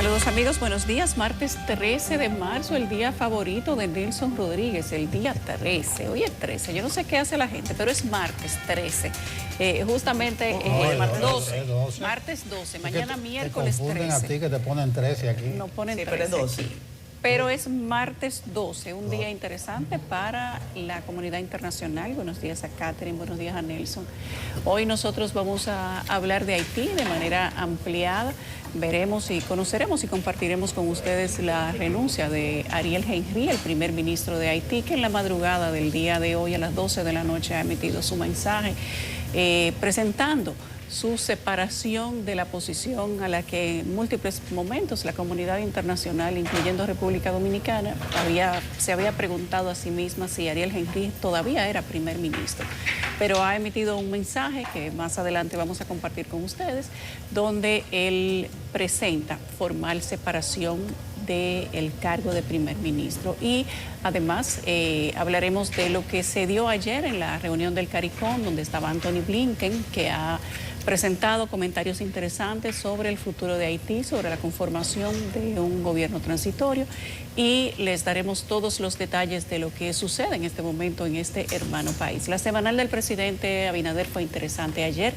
Saludos amigos, buenos días. Martes 13 de marzo, el día favorito de Nelson Rodríguez, el día 13. Hoy es 13, yo no sé qué hace la gente, pero es martes 13. Justamente martes 12, mañana miércoles 13. Te confunden a ti que te ponen 13 aquí. No ponen sí, 13 pero es 12. aquí. Pero es martes 12, un día interesante para la comunidad internacional. Buenos días a Catherine, buenos días a Nelson. Hoy nosotros vamos a hablar de Haití de manera ampliada. Veremos y conoceremos y compartiremos con ustedes la renuncia de Ariel Henry, el primer ministro de Haití, que en la madrugada del día de hoy a las 12 de la noche ha emitido su mensaje presentando su separación de la posición a la que en múltiples momentos la comunidad internacional, incluyendo República Dominicana, se había preguntado a sí misma si Ariel Henry todavía era primer ministro. Pero ha emitido un mensaje que más adelante vamos a compartir con ustedes, donde él presenta formal separación del cargo de primer ministro. Y además hablaremos de lo que se dio ayer en la reunión del CARICOM, donde estaba Anthony Blinken, que ha presentado comentarios interesantes sobre el futuro de Haití, sobre la conformación de un gobierno transitorio, y les daremos todos los detalles de lo que sucede en este momento en este hermano país. La semanal del presidente Abinader fue interesante ayer.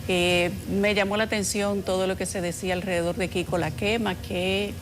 Me llamó la atención todo lo que se decía alrededor de Kiko La Quema, que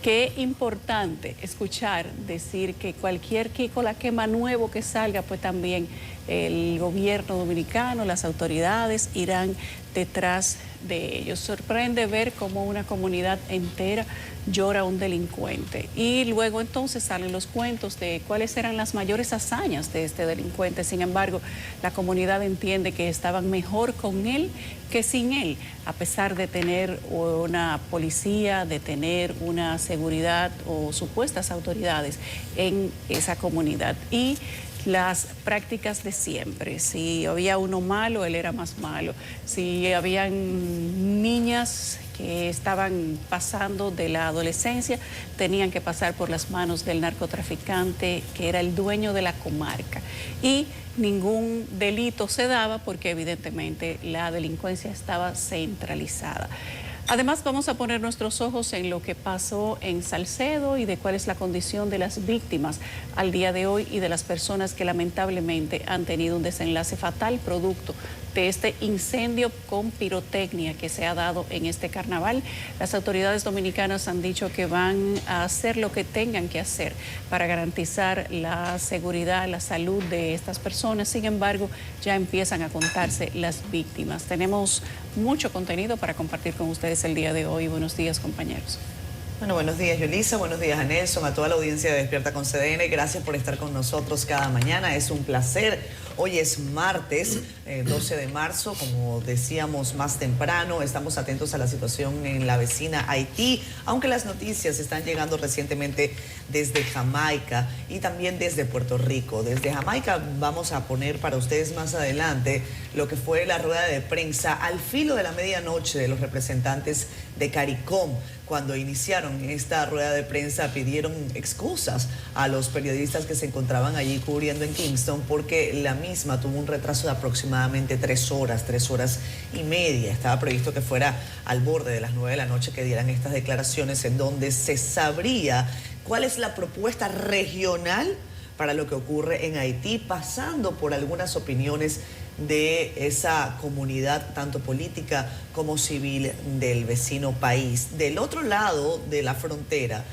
qué importante escuchar decir que cualquier Kiko La Quema nuevo que salga, pues también el gobierno dominicano, las autoridades irán detrás de ellos. Sorprende ver cómo una comunidad entera llora a un delincuente. Y luego entonces salen los cuentos de cuáles eran las mayores hazañas de este delincuente. Sin embargo, la comunidad entiende que estaban mejor con él que sin él, a pesar de tener una policía, de tener una seguridad o supuestas autoridades en esa comunidad. Y las prácticas de siempre. Si había uno malo, él era más malo. Si habían niñas que estaban pasando de la adolescencia, tenían que pasar por las manos del narcotraficante, que era el dueño de la comarca. Y ningún delito se daba porque evidentemente la delincuencia estaba centralizada. Además, vamos a poner nuestros ojos en lo que pasó en Salcedo y de cuál es la condición de las víctimas al día de hoy y de las personas que lamentablemente han tenido un desenlace fatal producto de este incendio con pirotecnia que se ha dado en este carnaval. Las autoridades dominicanas han dicho que van a hacer lo que tengan que hacer para garantizar la seguridad, la salud de estas personas. Sin embargo, ya empiezan a contarse las víctimas. Tenemos mucho contenido para compartir con ustedes el día de hoy. Buenos días, compañeros. Bueno, buenos días, Yolisa, buenos días a Nelson, a toda la audiencia de Despierta con CDN. Gracias por estar con nosotros cada mañana, es un placer. Hoy es martes 12 de marzo, como decíamos más temprano, estamos atentos a la situación en la vecina Haití, aunque las noticias están llegando recientemente desde Jamaica y también desde Puerto Rico. Desde Jamaica vamos a poner para ustedes más adelante lo que fue la rueda de prensa al filo de la medianoche de los representantes de CARICOM. Cuando iniciaron esta rueda de prensa pidieron excusas a los periodistas que se encontraban allí cubriendo en Kingston porque la misma tuvo un retraso de aproximadamente 3 horas y media. Estaba previsto que fuera al borde de las 9 de la noche que dieran estas declaraciones en donde se sabría cuál es la propuesta regional para lo que ocurre en Haití, pasando por algunas opiniones de esa comunidad, tanto política como civil, del vecino país. Del otro lado de la frontera,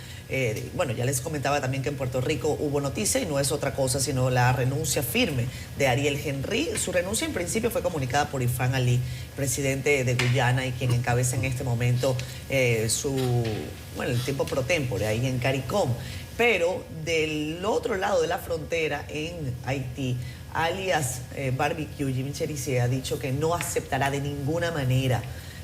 bueno, ya les comentaba también que en Puerto Rico hubo noticia y no es otra cosa sino la renuncia firme de Ariel Henry. Su renuncia en principio fue comunicada por Irfan Ali, presidente de Guyana y quien encabeza en este momento el tiempo pro tempore ahí en CARICOM. Pero del otro lado de la frontera, en Haití, alias Barbecue, Jimmy Cherizier ha dicho que no aceptará de ninguna manera,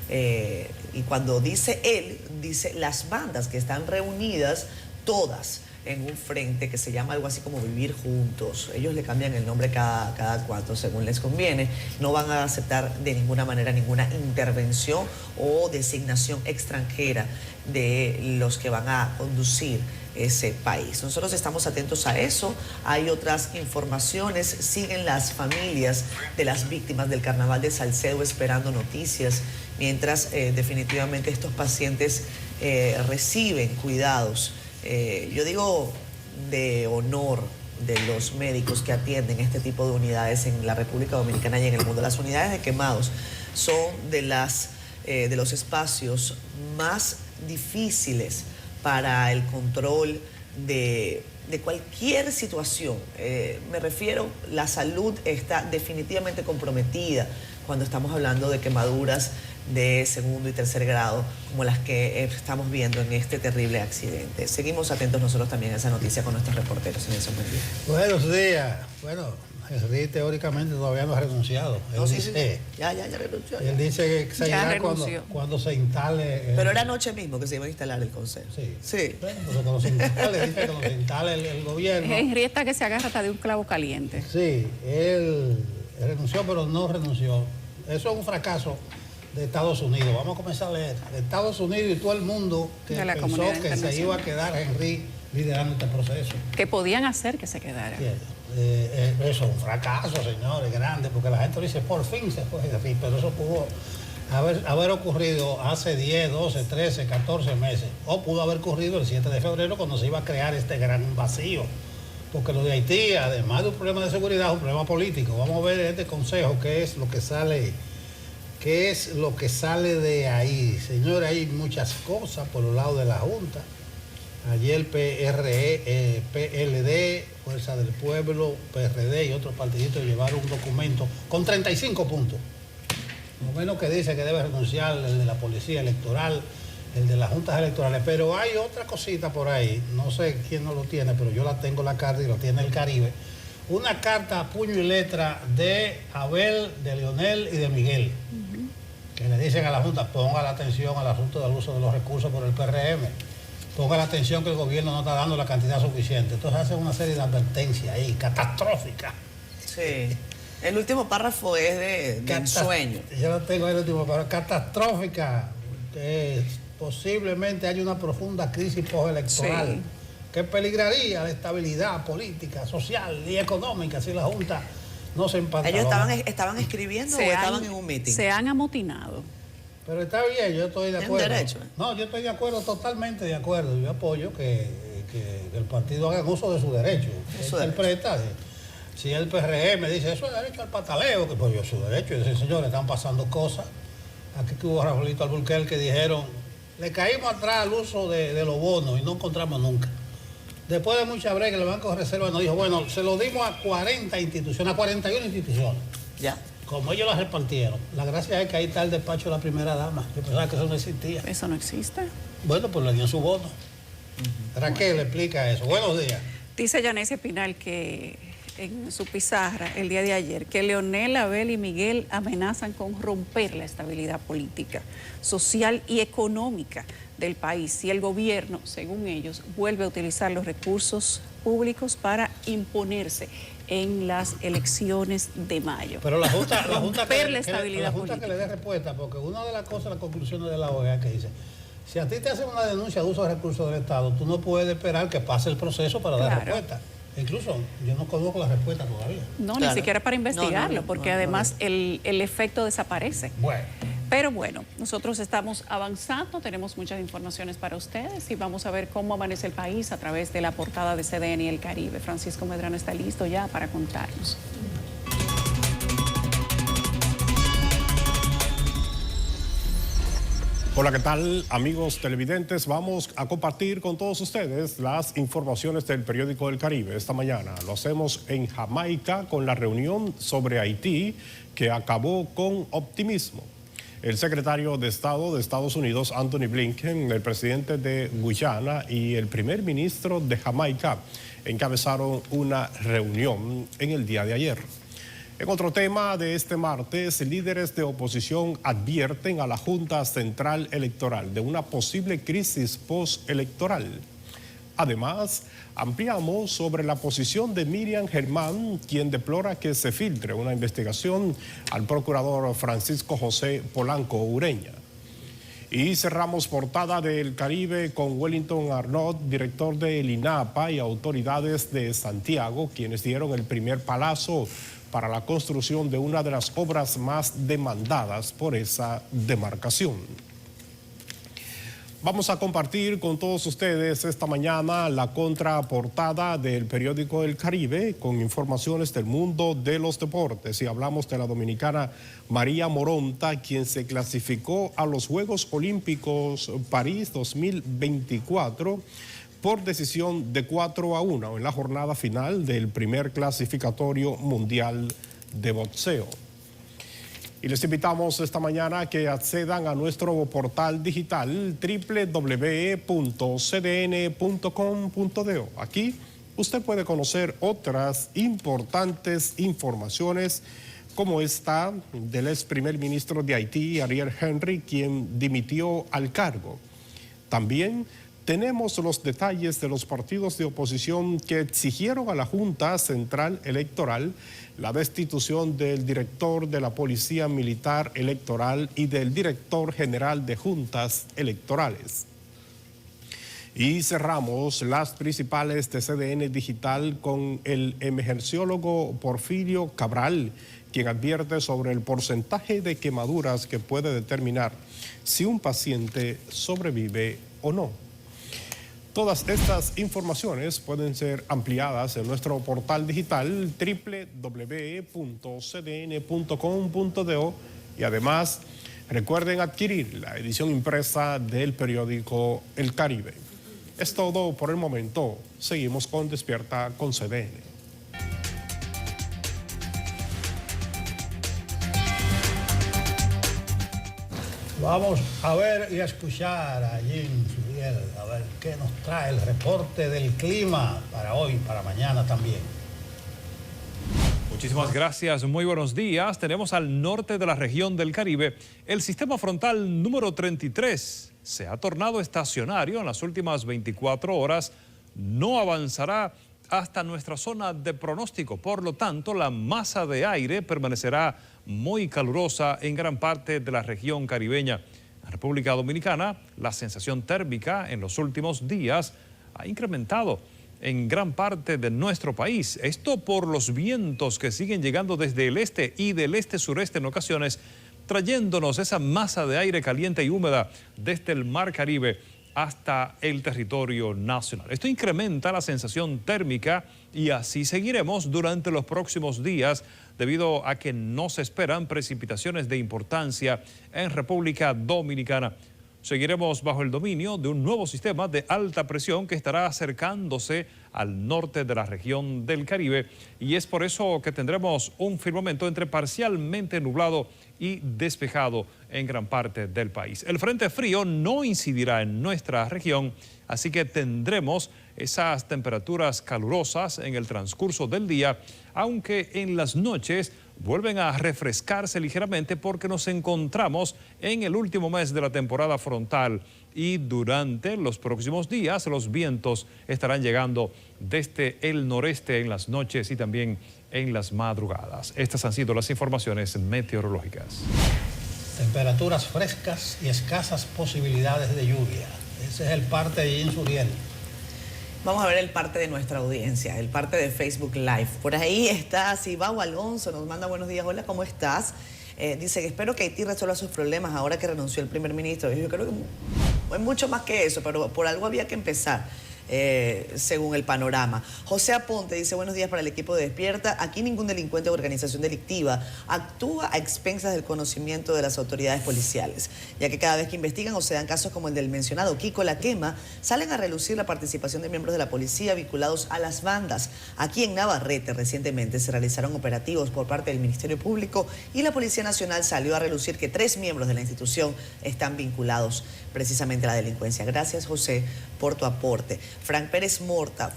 y cuando dice él, dice las bandas que están reunidas todas en un frente que se llama algo así como Vivir Juntos. Ellos le cambian el nombre cada cuanto según les conviene. No van a aceptar de ninguna manera ninguna intervención o designación extranjera de los que van a conducir ese país. Nosotros estamos atentos a eso. Hay otras informaciones. Siguen las familias de las víctimas del Carnaval de Salcedo esperando noticias, mientras definitivamente estos pacientes reciben cuidados, yo digo de honor, de los médicos que atienden este tipo de unidades en la República Dominicana y en el mundo. Las unidades de quemados son de los espacios más difíciles para el control de cualquier situación. Me refiero, la salud está definitivamente comprometida cuando estamos hablando de quemaduras de segundo y tercer grado, como las que estamos viendo en este terrible accidente. Seguimos atentos nosotros también a esa noticia con nuestros reporteros en ese momento. Buenos días. Bueno, Henry teóricamente todavía no ha renunciado. No, él sí, dice, ya renunció. Él dice que se irá cuando se instale... Pero era anoche mismo que se iba a instalar el consejo. Sí. Bueno, pues cuando se instale, dice que cuando se instale el gobierno... Henry está que se agarra hasta de un clavo caliente. Sí, él renunció, pero no renunció. Eso es un fracaso de Estados Unidos. Vamos a comenzar a leer. De Estados Unidos y todo el mundo que pensó que se iba a quedar Henry liderando este proceso. Que podían hacer que se quedara. Sí, eso es un fracaso, señores, grande, porque la gente dice, por fin se fue Henry, pero eso pudo haber ocurrido hace 10, 12, 13, 14 meses, o pudo haber ocurrido el 7 de febrero cuando se iba a crear este gran vacío. Porque lo de Haití, además de un problema de seguridad, es un problema político. Vamos a ver este consejo, qué es lo que sale de ahí. Señores, hay muchas cosas por el lado de la Junta. Ayer PLD, Fuerza del Pueblo, PRD y otros partiditos llevaron un documento con 35 puntos. Lo menos que dice que debe renunciar el de la Policía Electoral, el de las juntas electorales, pero hay otra cosita por ahí, no sé quién no lo tiene, pero yo la tengo la carta y la tiene el Caribe. Una carta a puño y letra de Abel, de Leonel y de Miguel, que le dicen a la Junta, ponga la atención al asunto del uso de los recursos por el PRM, ponga la atención que el gobierno no está dando la cantidad suficiente. Entonces hacen una serie de advertencias ahí, catastróficas. Sí. El último párrafo es de ensueño. Yo lo tengo el último párrafo. Catastrófica. Posiblemente haya una profunda crisis postelectoral que peligraría la estabilidad política, social y económica si la Junta no se empantalona. ¿Ellos estaban escribiendo o estaban en un meeting? Se han amotinado. Pero está bien, yo estoy de acuerdo. Derecho. No, yo estoy de acuerdo, totalmente de acuerdo. Yo apoyo que el partido haga uso de su derecho. Interpreta. Si el PRM dice, eso es derecho al pataleo, que pues yo su derecho. Y dicen, señores, están pasando cosas. Aquí que hubo Rafaelito Alburquerque que dijeron, le caímos atrás al uso de los bonos y no encontramos nunca. Después de mucha brega, el Banco de Reserva nos dijo, bueno, se lo dimos a 40 instituciones, a 41 instituciones. Ya. Como ellos las repartieron. La gracia es que ahí está el despacho de la primera dama. Yo pensaba que eso no existía. ¿Eso no existe? Bueno, pues le dio su bono. Raquel le explica eso. Buenos días. Dice Yanesia Espinal que en su pizarra el día de ayer que Leonel, Abel y Miguel amenazan con romper la estabilidad política, social y económica del país si el gobierno, según ellos, vuelve a utilizar los recursos públicos para imponerse en las elecciones de mayo. Pero la Junta romper la estabilidad política. Que le dé respuesta, porque una de las cosas, las conclusiones de la OEA que dice, si a ti te hacen una denuncia de uso de recursos del Estado, tú no puedes esperar que pase el proceso para dar respuesta. Incluso yo no conozco la respuesta todavía. No, ni siquiera para investigarlo, porque además el efecto desaparece. Bueno. Pero bueno, nosotros estamos avanzando, tenemos muchas informaciones para ustedes y vamos a ver cómo amanece el país a través de la portada de CDN y el Caribe. Francisco Medrano está listo ya para contarnos. Hola, ¿qué tal, amigos televidentes? Vamos a compartir con todos ustedes las informaciones del periódico del Caribe esta mañana. Lo hacemos en Jamaica con la reunión sobre Haití que acabó con optimismo. El secretario de Estado de Estados Unidos, Anthony Blinken, el presidente de Guyana y el primer ministro de Jamaica encabezaron una reunión en el día de ayer. En otro tema de este martes, líderes de oposición advierten a la Junta Central Electoral de una posible crisis postelectoral. Además, ampliamos sobre la posición de Miriam Germán, quien deplora que se filtre una investigación al procurador Francisco José Polanco Ureña. Y cerramos portada del Caribe con Wellington Arnott, director del INAPA y autoridades de Santiago, quienes dieron el primer palazo para la construcción de una de las obras más demandadas por esa demarcación. Vamos a compartir con todos ustedes esta mañana la contraportada del periódico El Caribe con informaciones del mundo de los deportes. Y hablamos de la dominicana María Moronta, quien se clasificó a los Juegos Olímpicos París 2024 por decisión de 4-1 en la jornada final del primer clasificatorio mundial de boxeo. Y les invitamos esta mañana a que accedan a nuestro portal digital www.cdn.com.do. Aquí usted puede conocer otras importantes informaciones como esta del ex primer ministro de Haití, Ariel Henry, quien dimitió al cargo. También tenemos los detalles de los partidos de oposición que exigieron a la Junta Central Electoral la destitución del director de la Policía Militar Electoral y del director general de juntas electorales. Y cerramos las principales de CDN Digital con el emergenciólogo Porfirio Cabral, quien advierte sobre el porcentaje de quemaduras que puede determinar si un paciente sobrevive o no. Todas estas informaciones pueden ser ampliadas en nuestro portal digital www.cdn.com.do y además recuerden adquirir la edición impresa del periódico El Caribe. Es todo por el momento. Seguimos con Despierta con CDN. Vamos a ver y a escuchar a Jim Suriel, a ver qué nos trae el reporte del clima para hoy, para mañana también. Muchísimas gracias, muy buenos días. Tenemos al norte de la región del Caribe el sistema frontal número 33. Se ha tornado estacionario en las últimas 24 horas, no avanzará hasta nuestra zona de pronóstico. Por lo tanto, la masa de aire permanecerá muy calurosa en gran parte de la región caribeña. En República Dominicana, la sensación térmica en los últimos días ha incrementado en gran parte de nuestro país. Esto por los vientos que siguen llegando desde el este y del este-sureste en ocasiones, trayéndonos esa masa de aire caliente y húmeda desde el Mar Caribe hasta el territorio nacional. Esto incrementa la sensación térmica y así seguiremos durante los próximos días debido a que no se esperan precipitaciones de importancia en República Dominicana. Seguiremos bajo el dominio de un nuevo sistema de alta presión que estará acercándose al norte de la región del Caribe y es por eso que tendremos un firmamento entre parcialmente nublado y despejado en gran parte del país. El frente frío no incidirá en nuestra región, así que tendremos esas temperaturas calurosas en el transcurso del día, aunque en las noches vuelven a refrescarse ligeramente porque nos encontramos en el último mes de la temporada frontal y durante los próximos días los vientos estarán llegando desde el noreste en las noches y también en las madrugadas. Estas han sido las informaciones meteorológicas. Temperaturas frescas y escasas posibilidades de lluvia. Ese es el parte de Jim Suriel. Vamos a ver el parte de nuestra audiencia, el parte de Facebook Live. Por ahí está Cibao Alonso, nos manda buenos días. Hola, ¿cómo estás? Dice que espero que Haití resuelva sus problemas ahora que renunció el primer ministro. Yo creo que es mucho más que eso, pero por algo había que empezar. Según el panorama. José Aponte dice, buenos días para el equipo de Despierta. Aquí ningún delincuente o organización delictiva actúa a expensas del conocimiento de las autoridades policiales, ya que cada vez que investigan o se dan casos como el del mencionado Kiko La Quema, salen a relucir la participación de miembros de la policía vinculados a las bandas. Aquí en Navarrete recientemente se realizaron operativos por parte del Ministerio Público y la Policía Nacional salió a relucir que 3 miembros de la institución están vinculados precisamente a la delincuencia. Gracias, José, por tu aporte. Frank Pérez Mota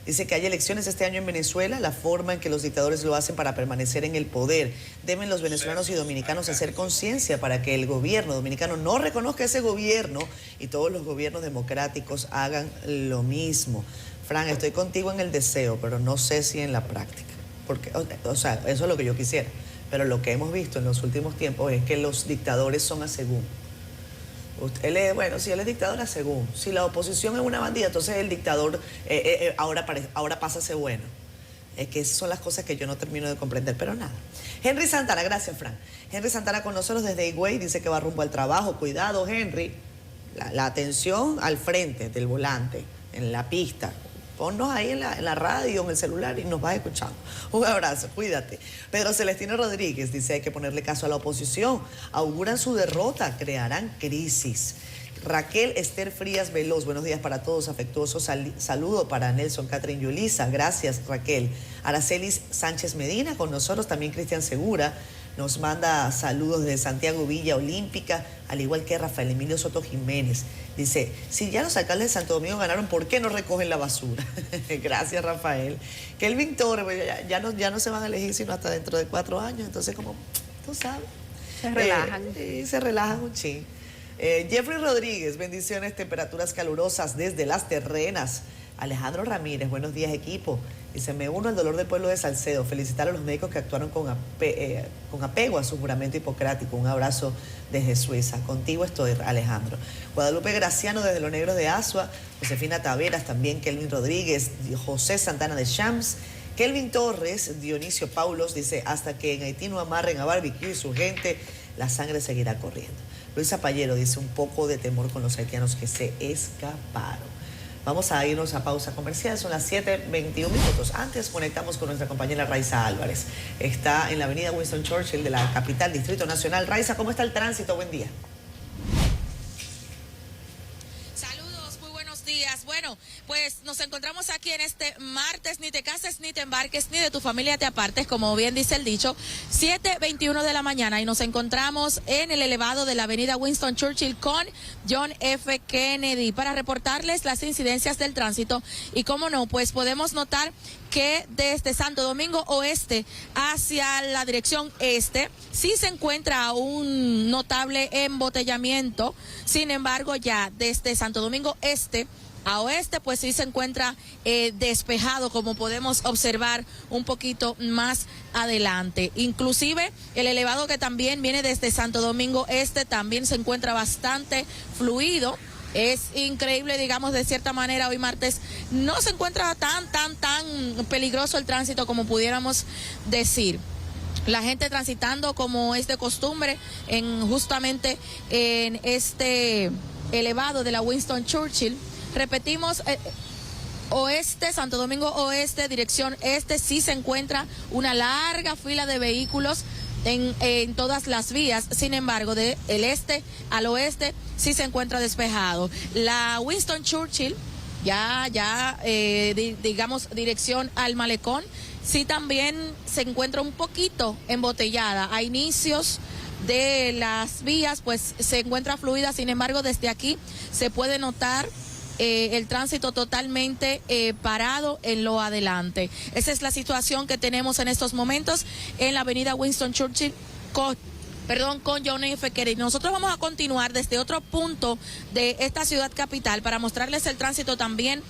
dice que hay elecciones este año en Venezuela, la forma en que los dictadores lo hacen para permanecer en el poder. Deben los venezolanos y dominicanos hacer conciencia para que el gobierno dominicano no reconozca ese gobierno y todos los gobiernos democráticos hagan lo mismo. Frank, estoy contigo en el deseo, pero no sé si en la práctica. Porque, o sea, eso es lo que yo quisiera. Pero lo que hemos visto en los últimos tiempos es que los dictadores son a según. Bueno, si él es dictador, según. Si la oposición es una bandida, entonces el dictador ahora pasa a ser bueno. Es que esas son las cosas que yo no termino de comprender, pero nada. Henry Santana, gracias, Fran. Henry Santana con nosotros desde Higüey, dice que va rumbo al trabajo. Cuidado, Henry. la atención al frente del volante, en la pista. Ponnos ahí en la radio, en el celular y nos vas escuchando. Un abrazo, cuídate. Pedro Celestino Rodríguez dice, hay que ponerle caso a la oposición. Auguran su derrota, crearán crisis. Raquel Esther Frías Veloz, buenos días para todos, afectuoso saludo para Nelson, Catherine Yulisa, gracias Raquel. Aracelis Sánchez Medina con nosotros, también Cristian Segura nos manda saludos desde Santiago Villa Olímpica, al igual que Rafael Emilio Soto Jiménez. Dice, si ya los alcaldes de Santo Domingo ganaron, ¿por qué no recogen la basura? Gracias Rafael. Kelvin Torres, ya no se van a elegir sino hasta dentro de 4 años, entonces como tú sabes. Se relajan. Se relajan un ching. Jeffrey Rodríguez, bendiciones, temperaturas calurosas desde Las Terrenas. Alejandro Ramírez, buenos días equipo. Dice, me uno al dolor del pueblo de Salcedo. Felicitar a los médicos que actuaron con apego a su juramento hipocrático. Un abrazo desde Suiza. Contigo estoy, Alejandro. Guadalupe Graciano desde Los Negros de Asua. Josefina Taveras, también Kelvin Rodríguez. José Santana de Shams. Kelvin Torres, Dionisio Paulos, dice, hasta que en Haití no amarren a Barbecue y su gente, la sangre seguirá corriendo. Luisa Payero dice, un poco de temor con los haitianos que se escaparon. Vamos a irnos a pausa comercial, son las 7:21 minutos. Antes conectamos con nuestra compañera Raiza Álvarez. Está en la avenida Winston Churchill de la capital, Distrito Nacional. Raiza, ¿cómo está el tránsito? Buen día. Bueno, pues nos encontramos aquí en este martes, ni te cases, ni te embarques, ni de tu familia te apartes, como bien dice el dicho, 7:21 de la mañana y nos encontramos en el elevado de la avenida Winston Churchill con John F. Kennedy para reportarles las incidencias del tránsito y cómo no, pues podemos notar que desde Santo Domingo Oeste hacia la dirección este sí se encuentra un notable embotellamiento, sin embargo ya desde Santo Domingo Este a oeste, pues sí se encuentra despejado, como podemos observar un poquito más adelante. Inclusive el elevado que también viene desde Santo Domingo Este también se encuentra bastante fluido. Es increíble, digamos, de cierta manera, hoy martes no se encuentra tan peligroso el tránsito como pudiéramos decir. La gente transitando como es de costumbre justamente en este elevado de la Winston Churchill. Repetimos, oeste, Santo Domingo Oeste, dirección este, sí se encuentra una larga fila de vehículos en todas las vías. Sin embargo, del este al oeste sí se encuentra despejado. La Winston Churchill, digamos, dirección al Malecón, sí también se encuentra un poquito embotellada. A inicios de las vías, pues se encuentra fluida. Sin embargo, desde aquí se puede notar el tránsito totalmente parado en lo adelante. Esa es la situación que tenemos en estos momentos en la avenida Winston Churchill con John F. Kennedy. Nosotros vamos a continuar desde otro punto de esta ciudad capital para mostrarles el tránsito también,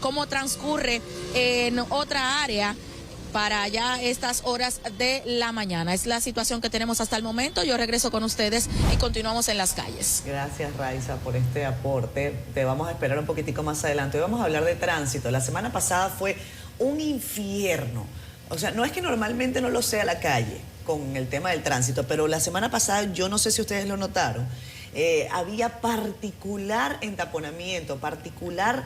cómo transcurre en otra área para ya estas horas de la mañana. Es la situación que tenemos hasta el momento. Yo regreso con ustedes y continuamos en las calles. Gracias, Raiza, por este aporte. Te vamos a esperar un poquitico más adelante. Hoy vamos a hablar de tránsito. La semana pasada fue un infierno. O sea, no es que normalmente no lo sea la calle con el tema del tránsito, pero la semana pasada, yo no sé si ustedes lo notaron, había particular entaponamiento, particular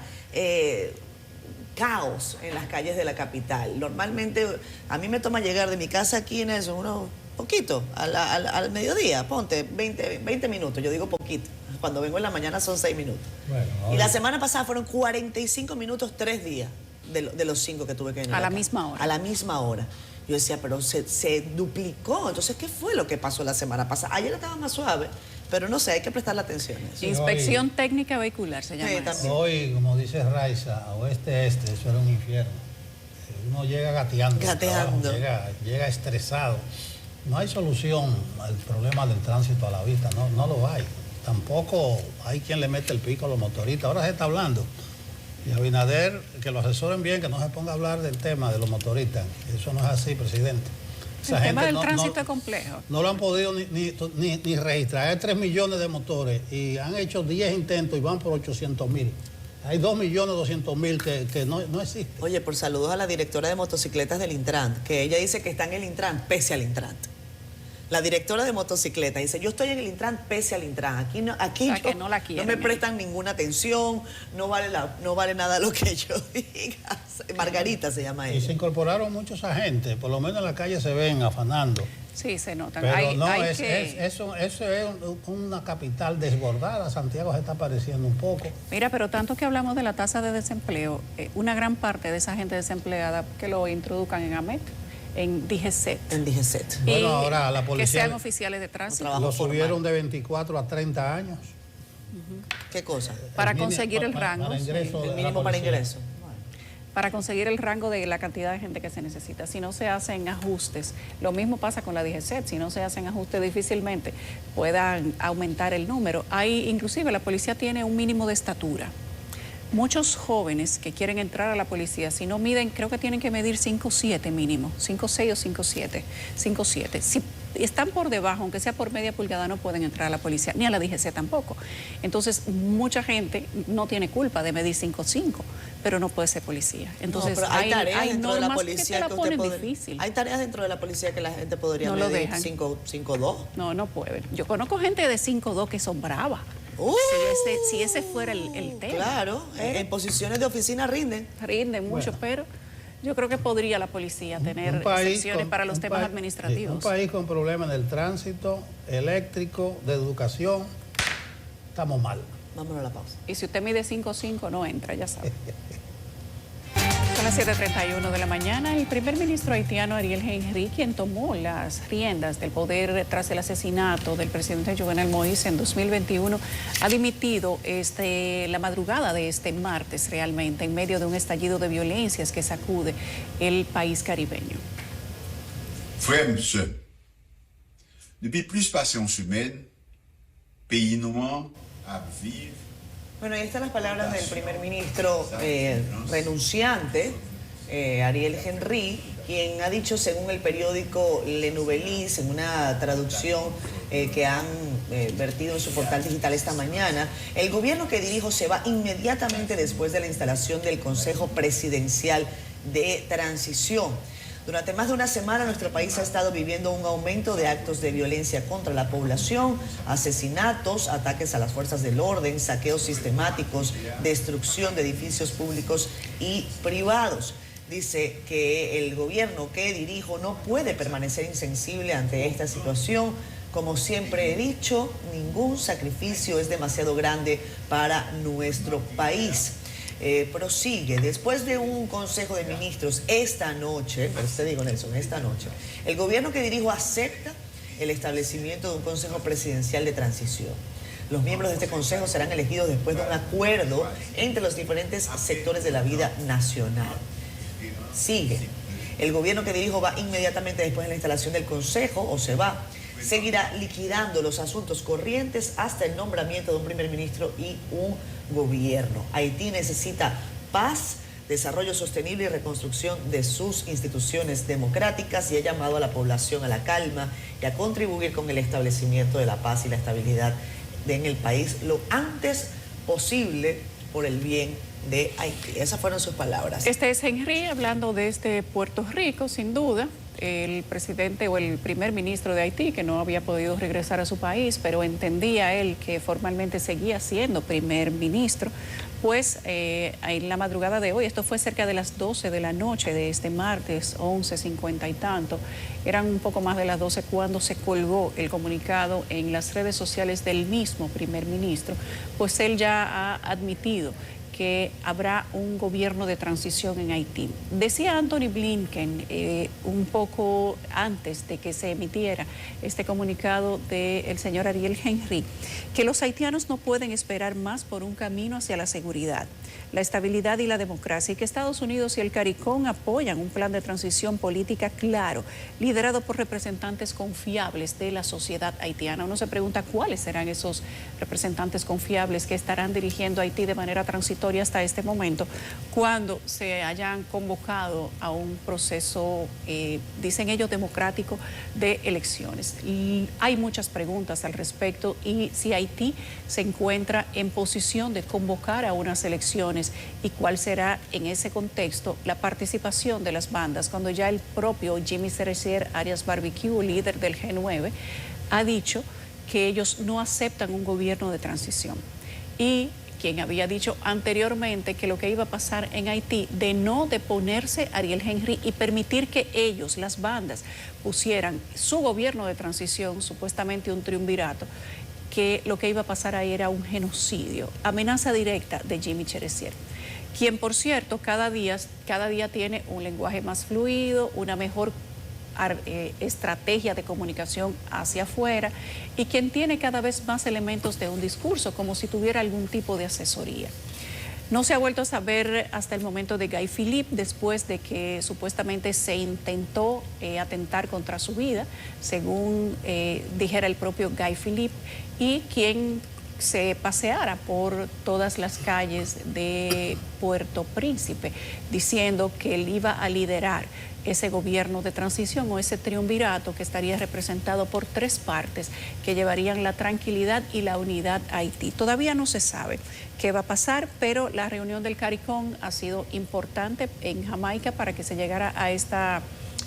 caos en las calles de la capital. Normalmente a mí me toma llegar de mi casa aquí en eso, unos poquito, al mediodía, ponte 20 minutos, yo digo poquito. Cuando vengo en la mañana son 6 minutos. Bueno, y la semana pasada fueron 45 minutos 3 días de los 5 que tuve que venir. A la misma hora. A la misma hora. Yo decía, pero se duplicó. Entonces, ¿qué fue lo que pasó la semana pasada? Ayer estaba más suave, pero no sé, hay que prestarle atención. Sí, Inspección técnica vehicular se llama. Sí, también. Hoy, como dice Raiza, oeste-este, eso era un infierno. Uno llega gateando. Gateando. Llega estresado. No hay solución al problema del tránsito a la vista, no lo hay. Tampoco hay quien le mete el pico a los motoristas. Ahora se está hablando. Y Abinader, que lo asesoren bien, que no se ponga a hablar del tema de los motoristas. Eso no es así, presidente. El tema del tránsito es complejo. No lo han podido ni registrar. Hay 3 millones de motores y han hecho 10 intentos y van por 800,000. Hay 2.200.000 que no existen. Oye, por saludos a la directora de motocicletas del Intran, que ella dice que está en el Intran, pese al Intran. La directora de motocicleta dice, yo estoy en el Intran pese al Intran. Aquí no, aquí O sea, que no la no quieren, me prestan ninguna atención, no vale nada lo que yo diga. Margarita se llama Y se ella. incorporaron muchos agentes, por lo menos en la calle se ven afanando. Sí, se notan. Pero no, hay eso es una capital desbordada. Santiago se está pareciendo un poco. Mira, pero tanto que hablamos de la tasa de desempleo, una gran parte de esa gente desempleada que lo introduzcan en AMET, en DGCET. En DGCET. Y Bueno, ahora la que policía sean oficiales de tránsito. trabajo lo formal. subieron de 24 a 30 años. ¿Qué cosa? Para mínimo- conseguir el para rango, ingreso El de la mínimo para policía. ingreso. para conseguir el rango de la cantidad de gente que se necesita. Si no se hacen ajustes, lo mismo pasa con la DGCET, si no se hacen ajustes difícilmente puedan aumentar el número. Hay, inclusive la policía tiene un mínimo de estatura. Muchos jóvenes que quieren entrar a la policía, si no miden, creo que tienen que medir 5'7" mínimo, 5'6" o 5'7", 5'7". Si están por debajo, aunque sea por media pulgada, no pueden entrar a la policía, ni a la DGC tampoco. Entonces, mucha gente no tiene culpa de medir 5'5", pero no puede ser policía. Entonces, No, pero hay tareas hay dentro de la normas policía que te la usted ponen podría- difícil. Hay tareas dentro de la policía que la gente podría No lo medir dejan. 5'2". No, no pueden. Yo conozco gente de 5'2" que son bravas. Si ese fuera el tema. Claro, Pero en posiciones de oficina rinden. rinden mucho, Bueno. pero yo creo que podría la policía tener excepciones para los temas administrativos. Un país con problemas en el tránsito, eléctrico, de educación, estamos mal. Vámonos a la pausa. Y si usted mide 5'5", no entra, ya sabe. Son las 7:31 de la mañana. El primer ministro haitiano Ariel Henry, quien tomó las riendas del poder tras el asesinato del presidente Jovenel Moïse en 2021, ha dimitido la madrugada de este martes realmente en medio de un estallido de violencias que sacude el país caribeño. Frères et sœurs, depuis plus patience humaine, pays noir à vivre. Bueno, ahí están las palabras del primer ministro renunciante, Ariel Henry, quien ha dicho, según el periódico Le Nouvelis, en una traducción que han vertido en su portal digital esta mañana, el gobierno que dirijo se va inmediatamente después de la instalación del Consejo Presidencial de Transición. Durante más de una semana nuestro país ha estado viviendo un aumento de actos de violencia contra la población, asesinatos, ataques a las fuerzas del orden, saqueos sistemáticos, destrucción de edificios públicos y privados. Dice que el gobierno que dirijo no puede permanecer insensible ante esta situación. Como siempre he dicho, ningún sacrificio es demasiado grande para nuestro país. Prosigue, después de un consejo de ministros esta noche, pero usted digo Nelson, esta noche, el gobierno que dirijo acepta el establecimiento de un consejo presidencial de transición. Los miembros de este consejo serán elegidos después de un acuerdo entre los diferentes sectores de la vida nacional. Sigue, el gobierno que dirijo va inmediatamente después de la instalación del consejo, o se va, seguirá liquidando los asuntos corrientes hasta el nombramiento de un primer ministro y un gobierno. Haití necesita paz, desarrollo sostenible y reconstrucción de sus instituciones democráticas y ha llamado a la población a la calma y a contribuir con el establecimiento de la paz y la estabilidad en el país lo antes posible por el bien de Haití. Esas fueron sus palabras. Este es Henry hablando desde Puerto Rico, sin duda. El presidente o el primer ministro de Haití, que no había podido regresar a su país, pero entendía él que formalmente seguía siendo primer ministro, pues en la madrugada de hoy, esto fue cerca de las 12 de la noche de este martes, 11:50 y tanto, eran un poco más de las 12 cuando se colgó el comunicado en las redes sociales del mismo primer ministro, pues él ya ha admitido que habrá un gobierno de transición en Haití. Decía Anthony Blinken un poco antes de que se emitiera este comunicado del señor Ariel Henry, que los haitianos no pueden esperar más por un camino hacia la seguridad, la estabilidad y la democracia, y que Estados Unidos y el CARICOM apoyan un plan de transición política claro, liderado por representantes confiables de la sociedad haitiana. Uno se pregunta cuáles serán esos representantes confiables que estarán dirigiendo a Haití de manera transitoria historia hasta este momento, cuando se hayan convocado a un proceso, dicen ellos, democrático de elecciones. Y hay muchas preguntas al respecto y si Haití se encuentra en posición de convocar a unas elecciones y cuál será en ese contexto la participación de las bandas, cuando ya el propio Jimmy Cerisier Arias Barbecue, líder del G9, ha dicho que ellos no aceptan un gobierno de transición. Y quien había dicho anteriormente que lo que iba a pasar en Haití, de no deponerse Ariel Henry y permitir que ellos, las bandas, pusieran su gobierno de transición, supuestamente un triunvirato, que lo que iba a pasar ahí era un genocidio, amenaza directa de Jimmy Cerisier, quien, por cierto, cada día tiene un lenguaje más fluido, una mejor estrategia de comunicación hacia afuera y quien tiene cada vez más elementos de un discurso, como si tuviera algún tipo de asesoría. No se ha vuelto a saber hasta el momento de Guy Philippe, después de que supuestamente se intentó atentar contra su vida, según dijera el propio Guy Philippe, y quien se paseara por todas las calles de Puerto Príncipe, diciendo que él iba a liderar ese gobierno de transición o ese triunvirato que estaría representado por 3 partes que llevarían la tranquilidad y la unidad a Haití. Todavía no se sabe qué va a pasar, pero la reunión del CARICOM ha sido importante en Jamaica para que se llegara a esta,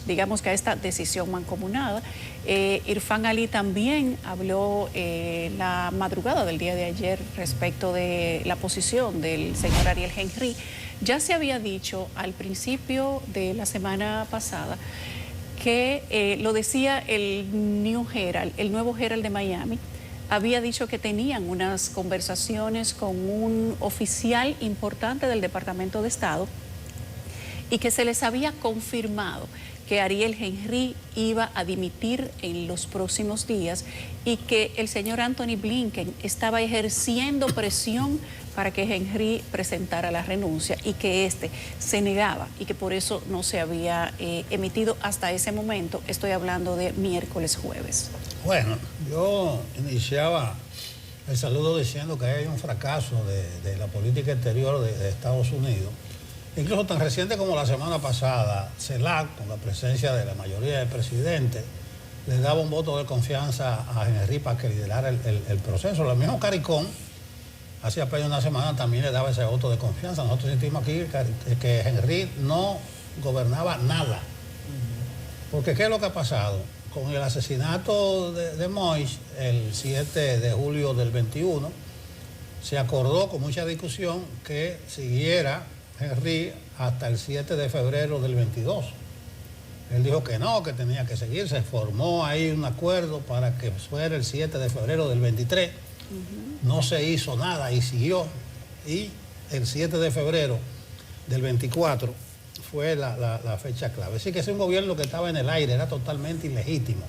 digamos que a esta decisión mancomunada. Irfan Ali también habló la madrugada del día de ayer respecto de la posición del señor Ariel Henry. Ya se había dicho al principio de la semana pasada que lo decía el New Herald, el nuevo Herald de Miami, había dicho que tenían unas conversaciones con un oficial importante del Departamento de Estado y que se les había confirmado que Ariel Henry iba a dimitir en los próximos días y que el señor Anthony Blinken estaba ejerciendo presión para que Henry presentara la renuncia y que éste se negaba y que por eso no se había emitido hasta ese momento. Estoy hablando de miércoles, jueves. Bueno, yo iniciaba el saludo diciendo que hay un fracaso de la política exterior de Estados Unidos. Incluso tan reciente como la semana pasada, CELAC, con la presencia de la mayoría del presidente, le daba un voto de confianza a Henry para que liderara el proceso. Lo mismo CARICOM, hace apenas una semana, también le daba ese voto de confianza. Nosotros sentimos aquí que Henry no gobernaba nada. Porque ¿qué es lo que ha pasado? Con el asesinato de Moïse, el 7 de julio del 21, se acordó con mucha discusión que siguiera Henry hasta el 7 de febrero del 22. Él dijo que no, que tenía que seguir. Se formó ahí un acuerdo para que fuera el 7 de febrero del 23. No se hizo nada y siguió. Y el 7 de febrero del 24 fue la fecha clave. Así que es un gobierno que estaba en el aire, era totalmente ilegítimo.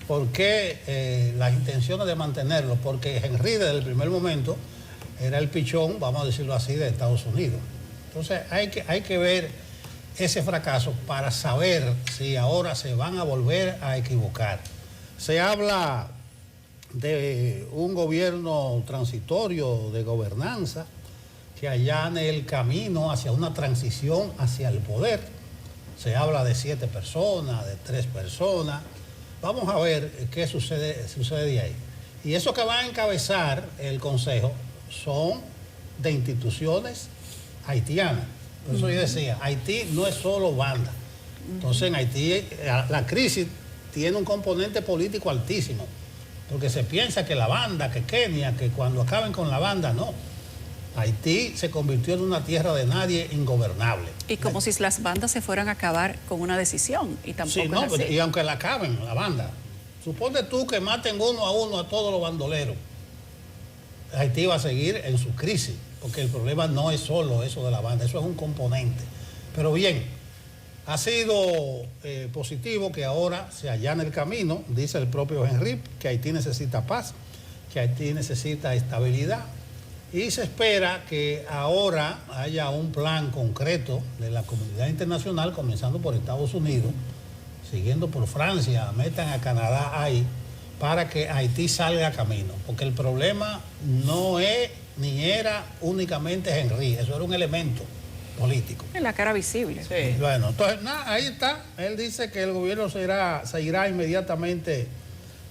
¿Por qué las intenciones de mantenerlo? Porque Henry desde el primer momento era el pichón, vamos a decirlo así, de Estados Unidos. Entonces hay que ver ese fracaso para saber si ahora se van a volver a equivocar. Se habla de un gobierno transitorio de gobernanza que allane el camino hacia una transición hacia el poder. Se habla de 7 personas, de 3 personas. Vamos a ver qué sucede de ahí. Y eso que va a encabezar el Consejo son de instituciones haitianas. Por eso yo decía, Haití no es solo banda. Entonces en Haití la crisis tiene un componente político altísimo, porque se piensa que la banda, que Kenia, que cuando acaben con la banda, no. Haití se convirtió en una tierra de nadie ingobernable. Y como si las bandas se fueran a acabar con una decisión, y tampoco sí, no, es así. Y aunque la acaben, la banda, supone tú que maten uno a todos los bandoleros, Haití va a seguir en su crisis, porque el problema no es solo eso de la banda, eso es un componente. Pero bien, ha sido positivo que ahora se allane el camino, dice el propio Henry, que Haití necesita paz, que Haití necesita estabilidad, y se espera que ahora haya un plan concreto de la comunidad internacional, comenzando por Estados Unidos, siguiendo por Francia, metan a Canadá ahí, para que Haití salga a camino, porque el problema no es ni era únicamente Henry, eso era un elemento político. En la cara visible. Sí. Bueno, entonces, ahí está. Él dice que el gobierno se irá inmediatamente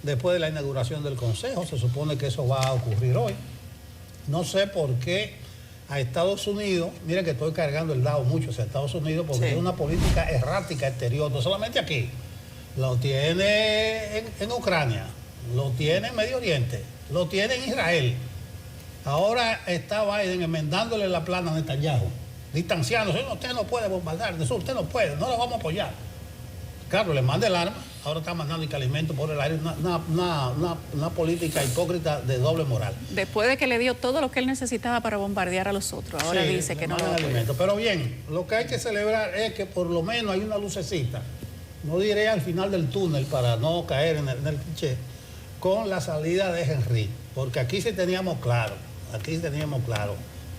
después de la inauguración del Consejo. Se supone que eso va a ocurrir hoy. No sé por qué a Estados Unidos, miren que estoy cargando el dado mucho hacia Estados Unidos, porque Sí. es una política errática exterior, no solamente aquí. Lo tiene en Ucrania, lo tiene en Medio Oriente, lo tiene en Israel. Ahora está Biden enmendándole la plana a Netanyahu, distanciándose. Usted no puede bombardear de sur, usted no puede, no lo vamos a apoyar. Claro, le manda el arma, ahora está mandando alimentos por el aire, una política hipócrita de doble moral. Después de que le dio todo lo que él necesitaba para bombardear a los otros, ahora Sí, dice que le no lo mandan apoya. alimentos. Pero bien, lo que hay que celebrar es que por lo menos hay una lucecita, no diré al final del túnel para no caer en el cliché, con la salida de Henry, porque aquí sí teníamos claro,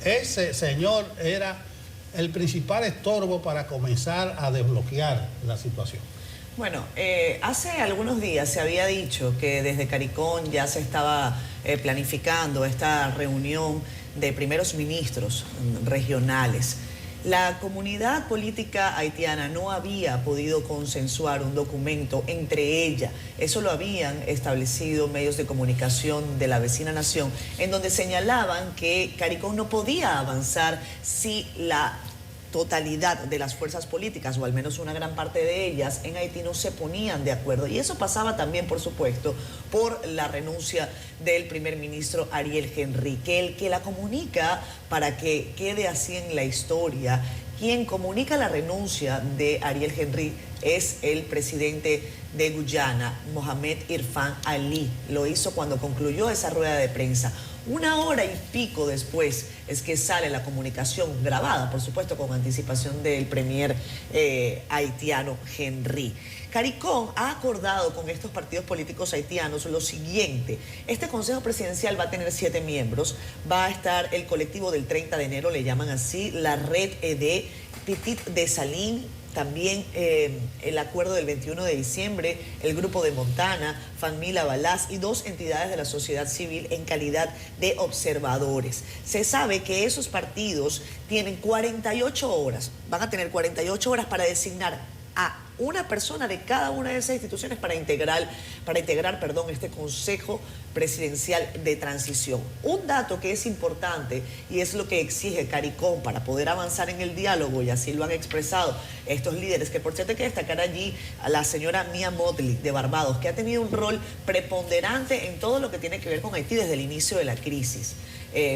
ese señor era el principal estorbo para comenzar a desbloquear la situación. Bueno, hace algunos días se había dicho que desde CARICOM ya se estaba planificando esta reunión de primeros ministros regionales. La comunidad política haitiana no había podido consensuar un documento entre ella. Eso lo habían establecido medios de comunicación de la vecina nación, en donde señalaban que CARICOM no podía avanzar si la totalidad de las fuerzas políticas, o al menos una gran parte de ellas, en Haití no se ponían de acuerdo. Y eso pasaba también, por supuesto, por la renuncia del primer ministro Ariel Henry, que el que la comunica para que quede así en la historia. Quien comunica la renuncia de Ariel Henry es el presidente de Guyana, Mohamed Irfan Ali. Lo hizo cuando concluyó esa rueda de prensa. 1 hora y pico después es que sale la comunicación grabada, por supuesto, con anticipación del premier haitiano Henry. CARICOM ha acordado con estos partidos políticos haitianos lo siguiente: este Consejo Presidencial va a tener 7 miembros, va a estar el colectivo del 30 de enero, le llaman así, la Red ED, Petit Dessalines, también el acuerdo del 21 de diciembre, el grupo de Montana, Famila Balaz y 2 entidades de la sociedad civil en calidad de observadores. Se sabe que esos partidos tienen 48 horas, van a tener 48 horas para designar a una persona de cada una de esas instituciones para integrar este Consejo Presidencial de Transición. Un dato que es importante y es lo que exige CARICOM para poder avanzar en el diálogo, y así lo han expresado estos líderes, que por cierto hay que destacar allí a la señora Mia Mottley de Barbados, que ha tenido un rol preponderante en todo lo que tiene que ver con Haití desde el inicio de la crisis.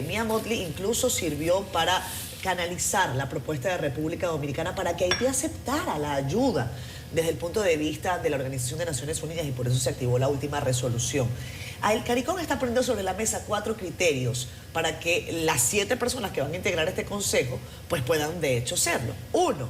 Mia Mottley incluso sirvió para canalizar la propuesta de República Dominicana para que Haití aceptara la ayuda desde el punto de vista de la Organización de Naciones Unidas, y por eso se activó la última resolución. El CARICOM está poniendo sobre la mesa 4 criterios para que las 7 personas que van a integrar este consejo pues puedan de hecho serlo. 1,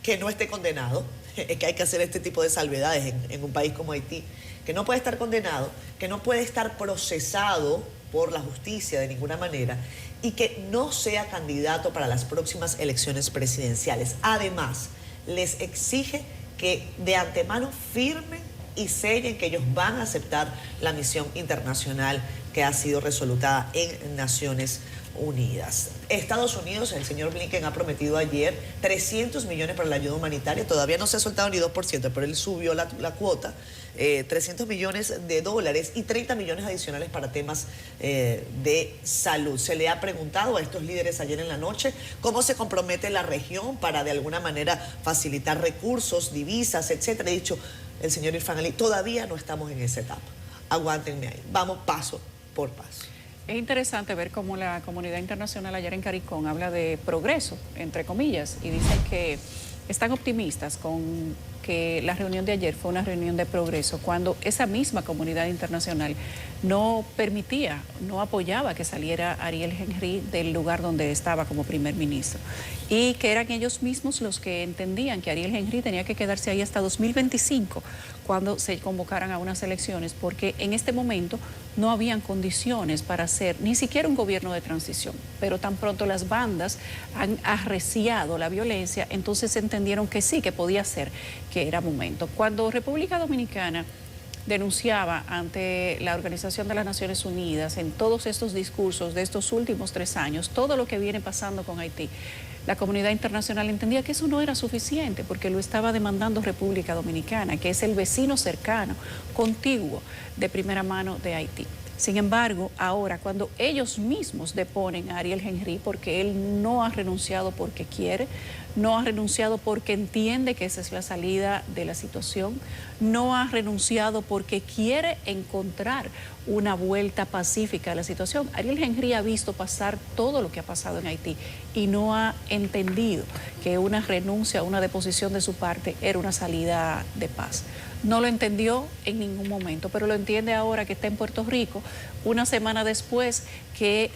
que no esté condenado, es que hay que hacer este tipo de salvedades en un país como Haití, que no puede estar condenado, que no puede estar procesado por la justicia de ninguna manera, y que no sea candidato para las próximas elecciones presidenciales. Además, les exige que de antemano firmen y sellen que ellos van a aceptar la misión internacional que ha sido resolutada en Naciones Unidas. Estados Unidos, el señor Blinken ha prometido ayer 300 millones para la ayuda humanitaria. Todavía no se ha soltado ni 2%, pero él subió la cuota. 300 millones de dólares y 30 millones adicionales para temas de salud. Se le ha preguntado a estos líderes ayer en la noche cómo se compromete la región para de alguna manera facilitar recursos, divisas, etcétera. He dicho el señor Irfan Ali, todavía no estamos en esa etapa. Aguántenme ahí. Vamos paso por paso. Es interesante ver cómo la comunidad internacional ayer en CARICOM habla de progreso, entre comillas, y dicen que están optimistas con que la reunión de ayer fue una reunión de progreso, cuando esa misma comunidad internacional no permitía, no apoyaba que saliera Ariel Henry del lugar donde estaba como primer ministro, y que eran ellos mismos los que entendían que Ariel Henry tenía que quedarse ahí hasta 2025, cuando se convocaran a unas elecciones, porque en este momento no habían condiciones para hacer ni siquiera un gobierno de transición, pero tan pronto las bandas han arreciado la violencia, entonces entendieron que sí, que podía ser, que era momento. Cuando República Dominicana denunciaba ante la Organización de las Naciones Unidas en todos estos discursos de estos últimos 3 años, todo lo que viene pasando con Haití. La comunidad internacional entendía que eso no era suficiente porque lo estaba demandando República Dominicana, que es el vecino cercano, contiguo, de primera mano de Haití. Sin embargo, ahora cuando ellos mismos deponen a Ariel Henry porque él no ha renunciado porque quiere, no ha renunciado porque entiende que esa es la salida de la situación, no ha renunciado porque quiere encontrar una vuelta pacífica a la situación. Ariel Henry ha visto pasar todo lo que ha pasado en Haití y no ha entendido que una renuncia, una deposición de su parte era una salida de paz. No lo entendió en ningún momento, pero lo entiende ahora que está en Puerto Rico, una semana después que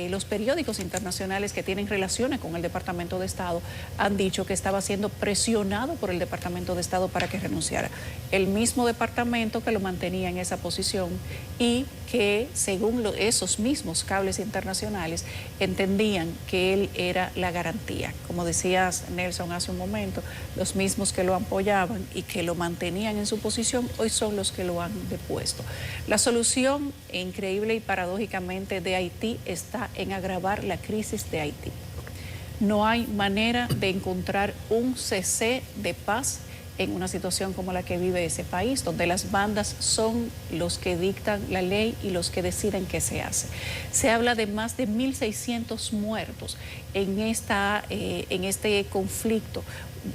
los periódicos internacionales que tienen relaciones con el Departamento de Estado han dicho que estaba siendo presionado por el Departamento de Estado para que renunciara. El mismo departamento que lo mantenía en esa posición y que, según esos mismos cables internacionales, entendían que él era la garantía. Como decías, Nelson, hace un momento, los mismos que lo apoyaban y que lo mantenían en su posición, hoy son los que lo han depuesto. La solución, increíble y paradójicamente, de Haití está en agravar la crisis de Haití. No hay manera de encontrar un cese de paz en una situación como la que vive ese país, donde las bandas son los que dictan la ley y los que deciden qué se hace. Se habla de más de 1.600 muertos en este conflicto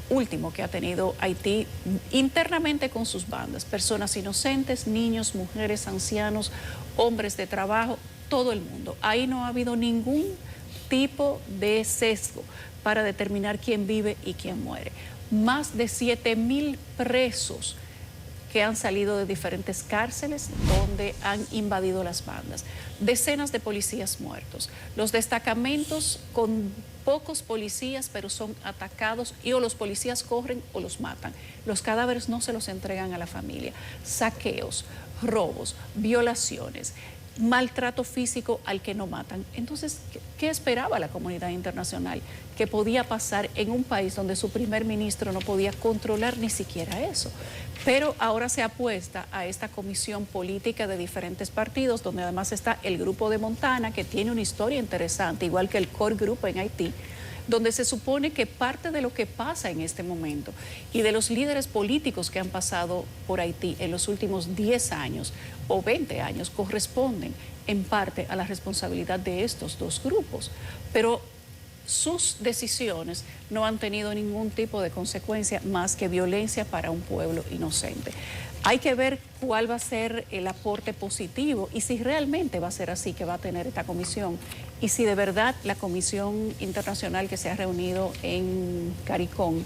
último que ha tenido Haití internamente con sus bandas, personas inocentes, niños, mujeres, ancianos, hombres de trabajo, todo el mundo. Ahí no ha habido ningún tipo de sesgo para determinar quién vive y quién muere. Más de 7.000 presos que han salido de diferentes cárceles donde han invadido las bandas. Decenas de policías muertos. Los destacamentos con pocos policías, pero son atacados y o los policías corren o los matan. Los cadáveres no se los entregan a la familia. Saqueos, robos, violaciones, maltrato físico al que no matan. Entonces, ¿qué esperaba la comunidad internacional? Que podía pasar en un país donde su primer ministro no podía controlar ni siquiera eso. Pero ahora se apuesta a esta comisión política de diferentes partidos, donde además está el Grupo de Montana, que tiene una historia interesante, igual que el Core Group en Haití, donde se supone que parte de lo que pasa en este momento y de los líderes políticos que han pasado por Haití en los últimos 10 años o 20 años corresponden en parte a la responsabilidad de estos dos grupos. Pero sus decisiones no han tenido ningún tipo de consecuencia más que violencia para un pueblo inocente. Hay que ver cuál va a ser el aporte positivo y si realmente va a ser así que va a tener esta comisión y si de verdad la comisión internacional que se ha reunido en CARICOM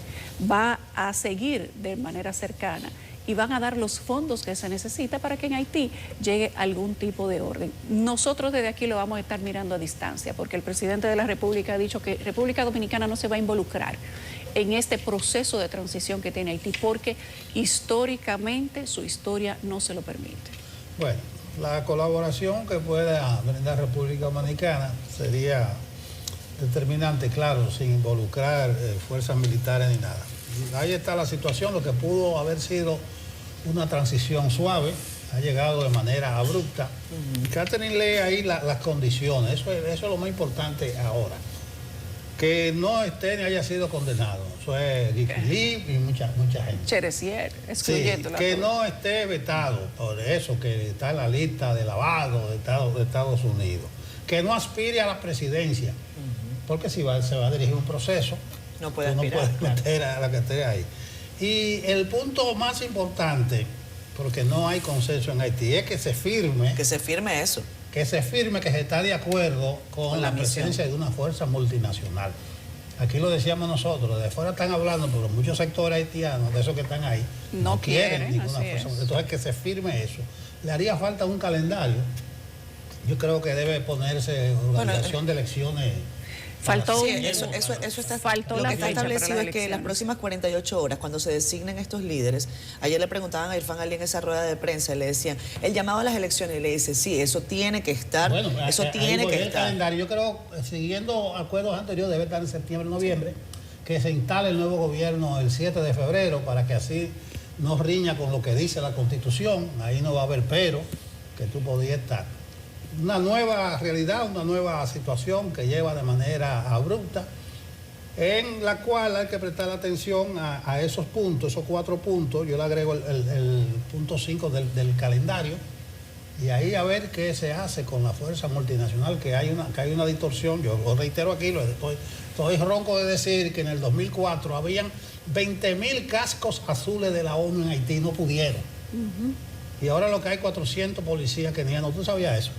va a seguir de manera cercana y van a dar los fondos que se necesita para que en Haití llegue algún tipo de orden. Nosotros desde aquí lo vamos a estar mirando a distancia porque el presidente de la República ha dicho que República Dominicana no se va a involucrar en este proceso de transición que tiene Haití porque históricamente su historia no se lo permite. Bueno, la colaboración que pueda brindar República Dominicana sería determinante, claro, sin involucrar fuerzas militares ni nada. Ahí está la situación, lo que pudo haber sido una transición suave, ha llegado de manera abrupta. Catherine lee ahí las condiciones, eso es lo más importante ahora. Que no esté ni haya sido condenado, eso es Guiquilí y mucha gente. Cheresier, excluyendo sí, que no esté vetado, por eso que está en la lista de lavado de Estados Unidos. Que no aspire a la presidencia, porque si se va a dirigir un proceso, no puede aspirar, no puede meter a la que esté ahí. Y el punto más importante, porque no hay consenso en Haití, es que se firme. Que se firme eso. Que se firme que se está de acuerdo con la presencia de una fuerza multinacional. Aquí lo decíamos nosotros, de fuera están hablando, pero muchos sectores haitianos, de esos que están ahí, no quieren ninguna fuerza. Entonces que se firme eso. Le haría falta un calendario. Yo creo que debe ponerse organización de elecciones. Faltó sí, eso está, faltó lo la que está fecha establecido para es que las próximas 48 horas, cuando se designen estos líderes, ayer le preguntaban a Irfan Ali en esa rueda de prensa, y le decían, el llamado a las elecciones, y le dice, sí, eso tiene que estar, bueno, eso tiene que el estar. Calendario, yo creo, siguiendo acuerdos anteriores, debe estar en septiembre, noviembre, que se instale el nuevo gobierno el 7 de febrero, para que así no riña con lo que dice la Constitución, ahí no va a haber pero, que tú podías estar. Una nueva realidad, una nueva situación que lleva de manera abrupta, en la cual hay que prestar atención a esos puntos, esos 4 puntos. Yo le agrego el punto 5 del calendario, y ahí a ver qué se hace con la fuerza multinacional, que hay una distorsión. Yo lo reitero aquí, estoy ronco de decir que en el 2004 habían 20.000 cascos azules de la ONU en Haití, no pudieron. Y ahora lo que hay 400 policías kenianos, ¿tú sabías eso?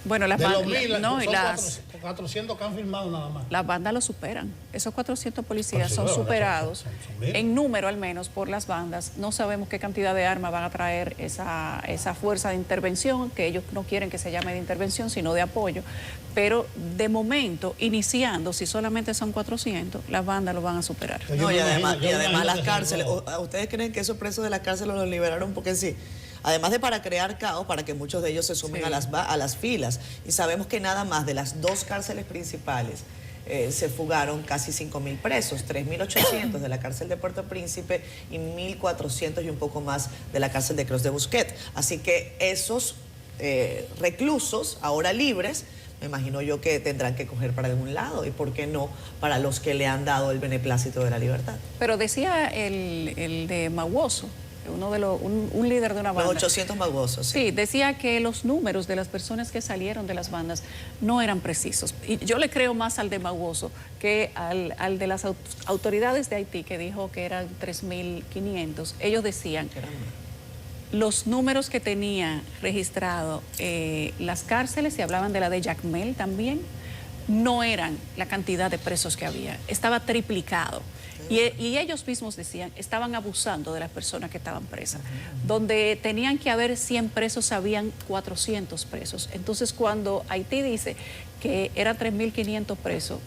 Bueno, las De los bandas, 1000, no, son 400 que han firmado nada más. las bandas lo superan. Esos 400 policías Pero sí, son bueno, superados son bien. en número, al menos, por las bandas. No sabemos qué cantidad de armas van a traer esa fuerza de intervención, que ellos no quieren que se llame de intervención, sino de apoyo. Pero de momento, iniciando, si solamente son 400, las bandas lo van a superar. No, y además las que cárceles. seguro. ¿Ustedes creen que esos presos de la cárcel los liberaron porque sí? Además de para crear caos, para que muchos de ellos se sumen Sí. a las filas. Y sabemos que nada más de las 2 cárceles principales se fugaron casi 5.000 presos, 3.800 de la cárcel de Puerto Príncipe y 1.400 y un poco más de la cárcel de Cruz de Busquet. Así que esos reclusos, ahora libres, me imagino yo que tendrán que coger para algún lado, y por qué no para los que le han dado el beneplácito de la libertad. Pero decía el de Maguoso, un líder de una banda. Los 800 magosos. Sí, decía que los números de las personas que salieron de las bandas no eran precisos. Y yo le creo más al de Maguoso que al de las autoridades de Haití, que dijo que eran 3.500. Ellos decían los números que tenía registrado las cárceles, y hablaban de la de Jacmel también, no eran la cantidad de presos que había, estaba triplicado. Y ellos mismos decían, estaban abusando de las personas que estaban presas. Donde tenían que haber 100 presos, habían 400 presos. Entonces, cuando Haití dice que eran 3.500 presos,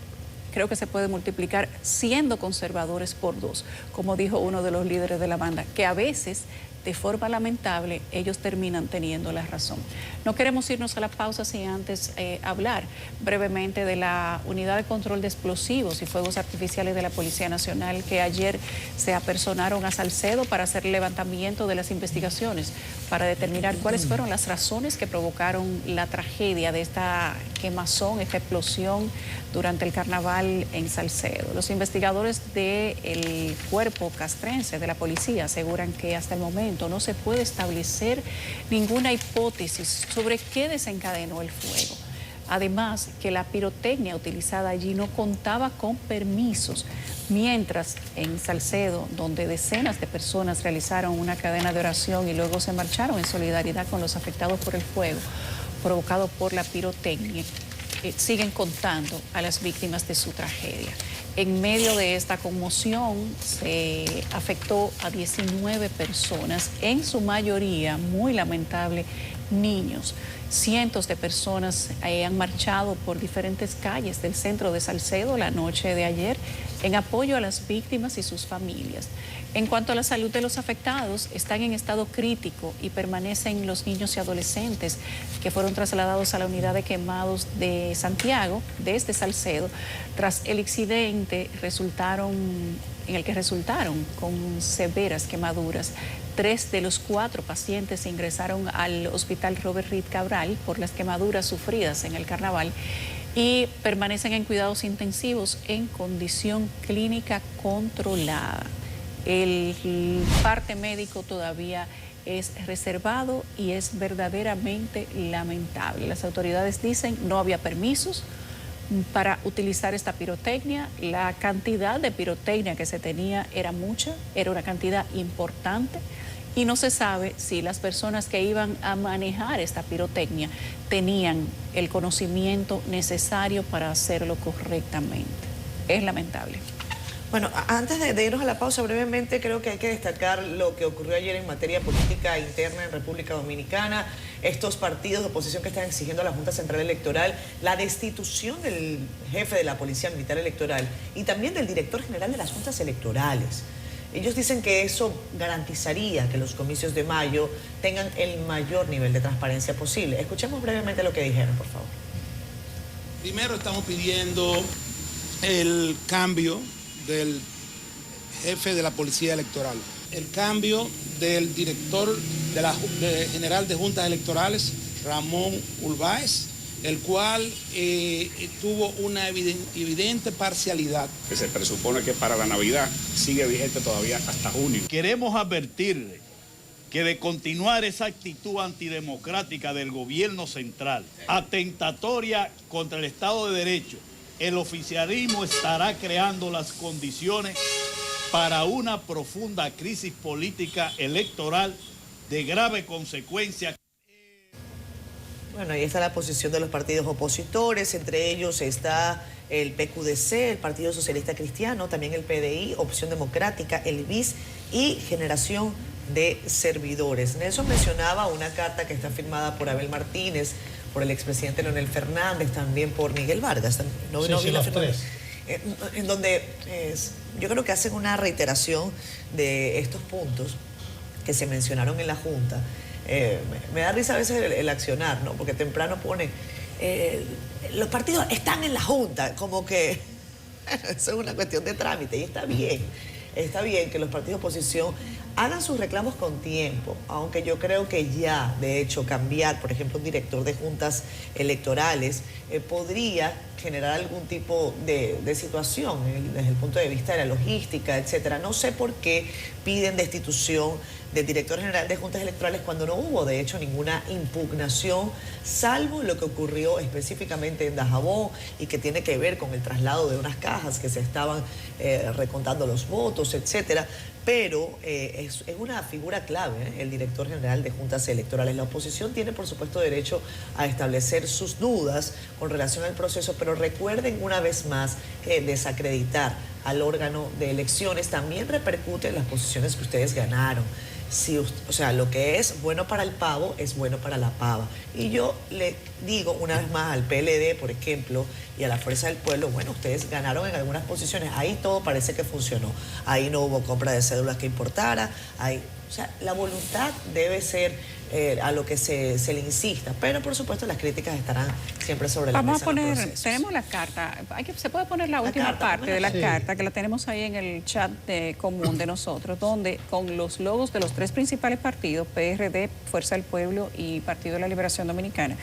creo que se puede multiplicar, siendo conservadores, por 2, como dijo uno de los líderes de la banda, que a veces, de forma lamentable, ellos terminan teniendo la razón. No queremos irnos a la pausa sin antes hablar brevemente de la Unidad de Control de Explosivos y Fuegos Artificiales de la Policía Nacional, que ayer se apersonaron a Salcedo para hacer levantamiento de las investigaciones, para determinar cuáles fueron las razones que provocaron la tragedia de esta quemazón, esta explosión durante el carnaval en Salcedo. Los investigadores del cuerpo castrense de la policía aseguran que hasta el momento no se puede establecer ninguna hipótesis sobre qué desencadenó el fuego. Además, que la pirotecnia utilizada allí no contaba con permisos, mientras en Salcedo, donde decenas de personas realizaron una cadena de oración y luego se marcharon en solidaridad con los afectados por el fuego provocado por la pirotecnia, siguen contando a las víctimas de su tragedia. En medio de esta conmoción se afectó a 19 personas, en su mayoría, muy lamentable, niños. Cientos de personas han marchado por diferentes calles del centro de Salcedo la noche de ayer en apoyo a las víctimas y sus familias. En cuanto a la salud de los afectados, están en estado crítico y permanecen los niños y adolescentes que fueron trasladados a la unidad de quemados de Santiago, desde Salcedo, tras el accidente en el que resultaron con severas quemaduras. 3 de los 4 pacientes ingresaron al hospital Robert Reed Cabral por las quemaduras sufridas en el carnaval y permanecen en cuidados intensivos en condición clínica controlada. El parte médico todavía es reservado y es verdaderamente lamentable. Las autoridades dicen no había permisos para utilizar esta pirotecnia. La cantidad de pirotecnia que se tenía era mucha, era una cantidad importante, y no se sabe si las personas que iban a manejar esta pirotecnia tenían el conocimiento necesario para hacerlo correctamente. Es lamentable. Bueno, antes de irnos a la pausa, brevemente, creo que hay que destacar lo que ocurrió ayer en materia política interna en República Dominicana. Estos partidos de oposición que están exigiendo a la Junta Central Electoral la destitución del jefe de la Policía Militar Electoral y también del director general de las juntas electorales. Ellos dicen que eso garantizaría que los comicios de mayo tengan el mayor nivel de transparencia posible. Escuchemos brevemente lo que dijeron, por favor. Primero estamos pidiendo el cambio del jefe de la Policía Electoral. el cambio del director general de juntas electorales, Ramón Urbáez, el cual tuvo una evidente parcialidad. Que se presupone que para la Navidad sigue vigente todavía hasta junio. Queremos advertirle que de continuar esa actitud antidemocrática del gobierno central, atentatoria contra el Estado de Derecho, el oficialismo estará creando las condiciones para una profunda crisis política electoral de grave consecuencia. Bueno, ahí está la posición de los partidos opositores, entre ellos está el PQDC, el Partido Socialista Cristiano, también el PDI, Opción Democrática, el BIS y Generación de Servidores. Nelson mencionaba una carta que está firmada por Abel Martínez, por el expresidente Leonel Fernández, también por Miguel Vargas. En donde yo creo que hacen una reiteración de estos puntos que se mencionaron en la Junta. Me da risa a veces el accionar, ¿no? Porque temprano pone, los partidos están en la Junta, como que eso es una cuestión de trámite y está bien que los partidos de oposición hagan sus reclamos con tiempo, aunque yo creo que ya, de hecho, cambiar, por ejemplo, un director de juntas electorales podría generar algún tipo de situación desde el punto de vista de la logística, etcétera. No sé por qué piden destitución del director general de juntas electorales cuando no hubo, de hecho, ninguna impugnación, salvo lo que ocurrió específicamente en Dajabón y que tiene que ver con el traslado de unas cajas que se estaban recontando los votos, etcétera. Pero es una figura clave, el director general de juntas electorales. La oposición tiene, por supuesto, derecho a establecer sus dudas con relación al proceso, pero recuerden una vez más que desacreditar al órgano de elecciones también repercute en las posiciones que ustedes ganaron. O sea, lo que es bueno para el pavo es bueno para la pava. Y yo le digo una vez más al PLD, por ejemplo, y a la Fuerza del Pueblo, bueno, ustedes ganaron en algunas posiciones, ahí todo parece que funcionó. Ahí no hubo compra de cédulas que importara, o sea, la voluntad debe ser a lo que se le insista, pero por supuesto las críticas estarán siempre sobre la mesa. Tenemos la carta, se puede poner la última parte de la carta, que la tenemos ahí en el chat común de nosotros, donde con los logos de los tres principales partidos, PRD, Fuerza del Pueblo y Partido de la Liberación Dominicana.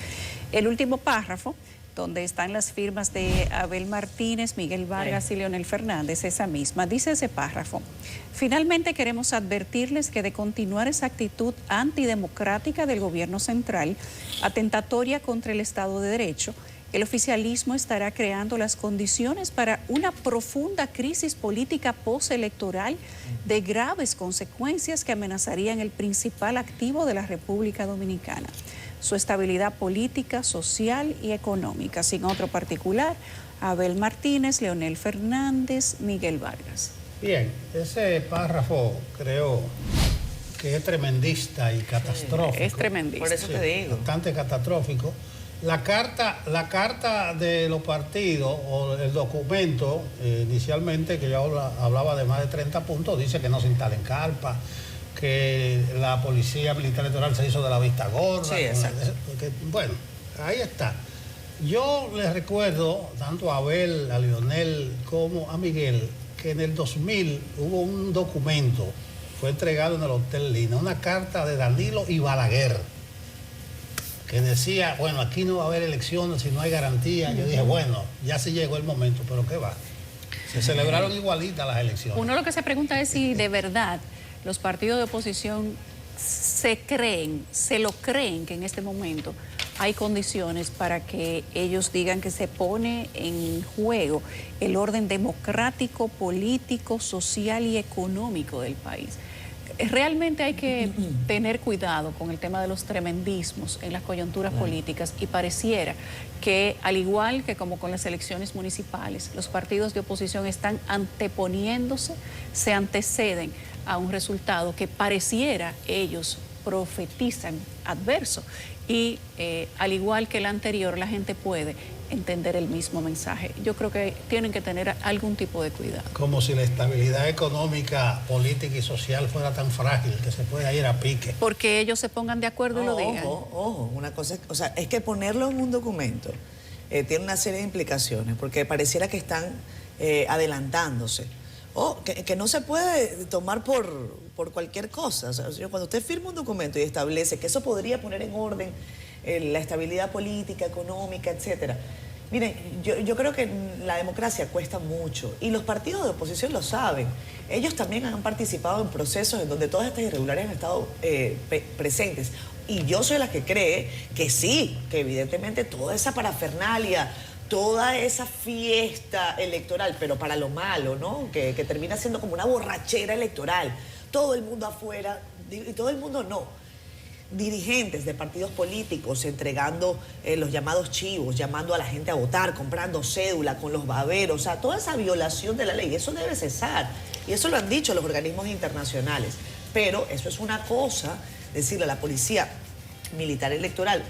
El último párrafo, donde están las firmas de Abel Martínez, Miguel Vargas y Leonel Fernández, esa misma. Dice ese párrafo: finalmente queremos advertirles que de continuar esa actitud antidemocrática del gobierno central, atentatoria contra el Estado de Derecho, el oficialismo estará creando las condiciones para una profunda crisis política postelectoral de graves consecuencias que amenazarían el principal activo de la República Dominicana, su estabilidad política, social y económica. Sin otro particular, Abel Martínez, Leonel Fernández, Miguel Vargas. Bien, ese párrafo creo que es tremendista y catastrófico. Sí, es tremendista. Por eso te digo. Bastante catastrófico. La carta de los partidos o el documento inicialmente, que yo hablaba de más de 30 puntos, dice que no se instalen carpas, que la policía militar electoral se hizo de la vista gorda. Sí, exacto. Bueno, ahí está. Yo les recuerdo tanto a Abel, a Leonel como a Miguel que en el 2000 hubo un documento, fue entregado en el Hotel Lina, una carta de Danilo y Balaguer, que decía, bueno, aquí no va a haber elecciones si no hay garantía. Yo dije, bueno, ya se llegó el momento, pero ¿qué va? Se celebraron igualitas las elecciones. Uno lo que se pregunta es si de verdad los partidos de oposición se lo creen que en este momento hay condiciones para que ellos digan que se pone en juego el orden democrático, político, social y económico del país. Realmente hay que tener cuidado con el tema de los tremendismos en las coyunturas políticas, y pareciera que, al igual que como con las elecciones municipales, los partidos de oposición están anteponiéndose, se anteceden a un resultado que pareciera ellos profetizan adverso, y al igual que el anterior, la gente puede entender el mismo mensaje. Yo creo que tienen que tener algún tipo de cuidado. Como si la estabilidad económica, política y social fuera tan frágil que se pueda ir a pique. Porque ellos se pongan de acuerdo y lo digan. Ojo, una cosa, o sea, es que ponerlo en un documento tiene una serie de implicaciones, porque pareciera que están adelantándose. Que no se puede tomar por por cualquier cosa. O sea, cuando usted firma un documento y establece que eso podría poner en orden la estabilidad política, económica, etcétera. Miren, yo creo que la democracia cuesta mucho y los partidos de oposición lo saben. Ellos también han participado en procesos en donde todas estas irregularidades han estado presentes. Y yo soy la que cree que sí, que evidentemente toda esa parafernalia, toda esa fiesta electoral, pero para lo malo, ¿no? Que termina siendo como una borrachera electoral. Todo el mundo afuera, y todo el mundo no. Dirigentes de partidos políticos entregando los llamados chivos, llamando a la gente a votar, comprando cédula con los baberos, o sea, toda esa violación de la ley, eso debe cesar. Y eso lo han dicho los organismos internacionales. Pero eso es una cosa, decirle a la policía militar electoral,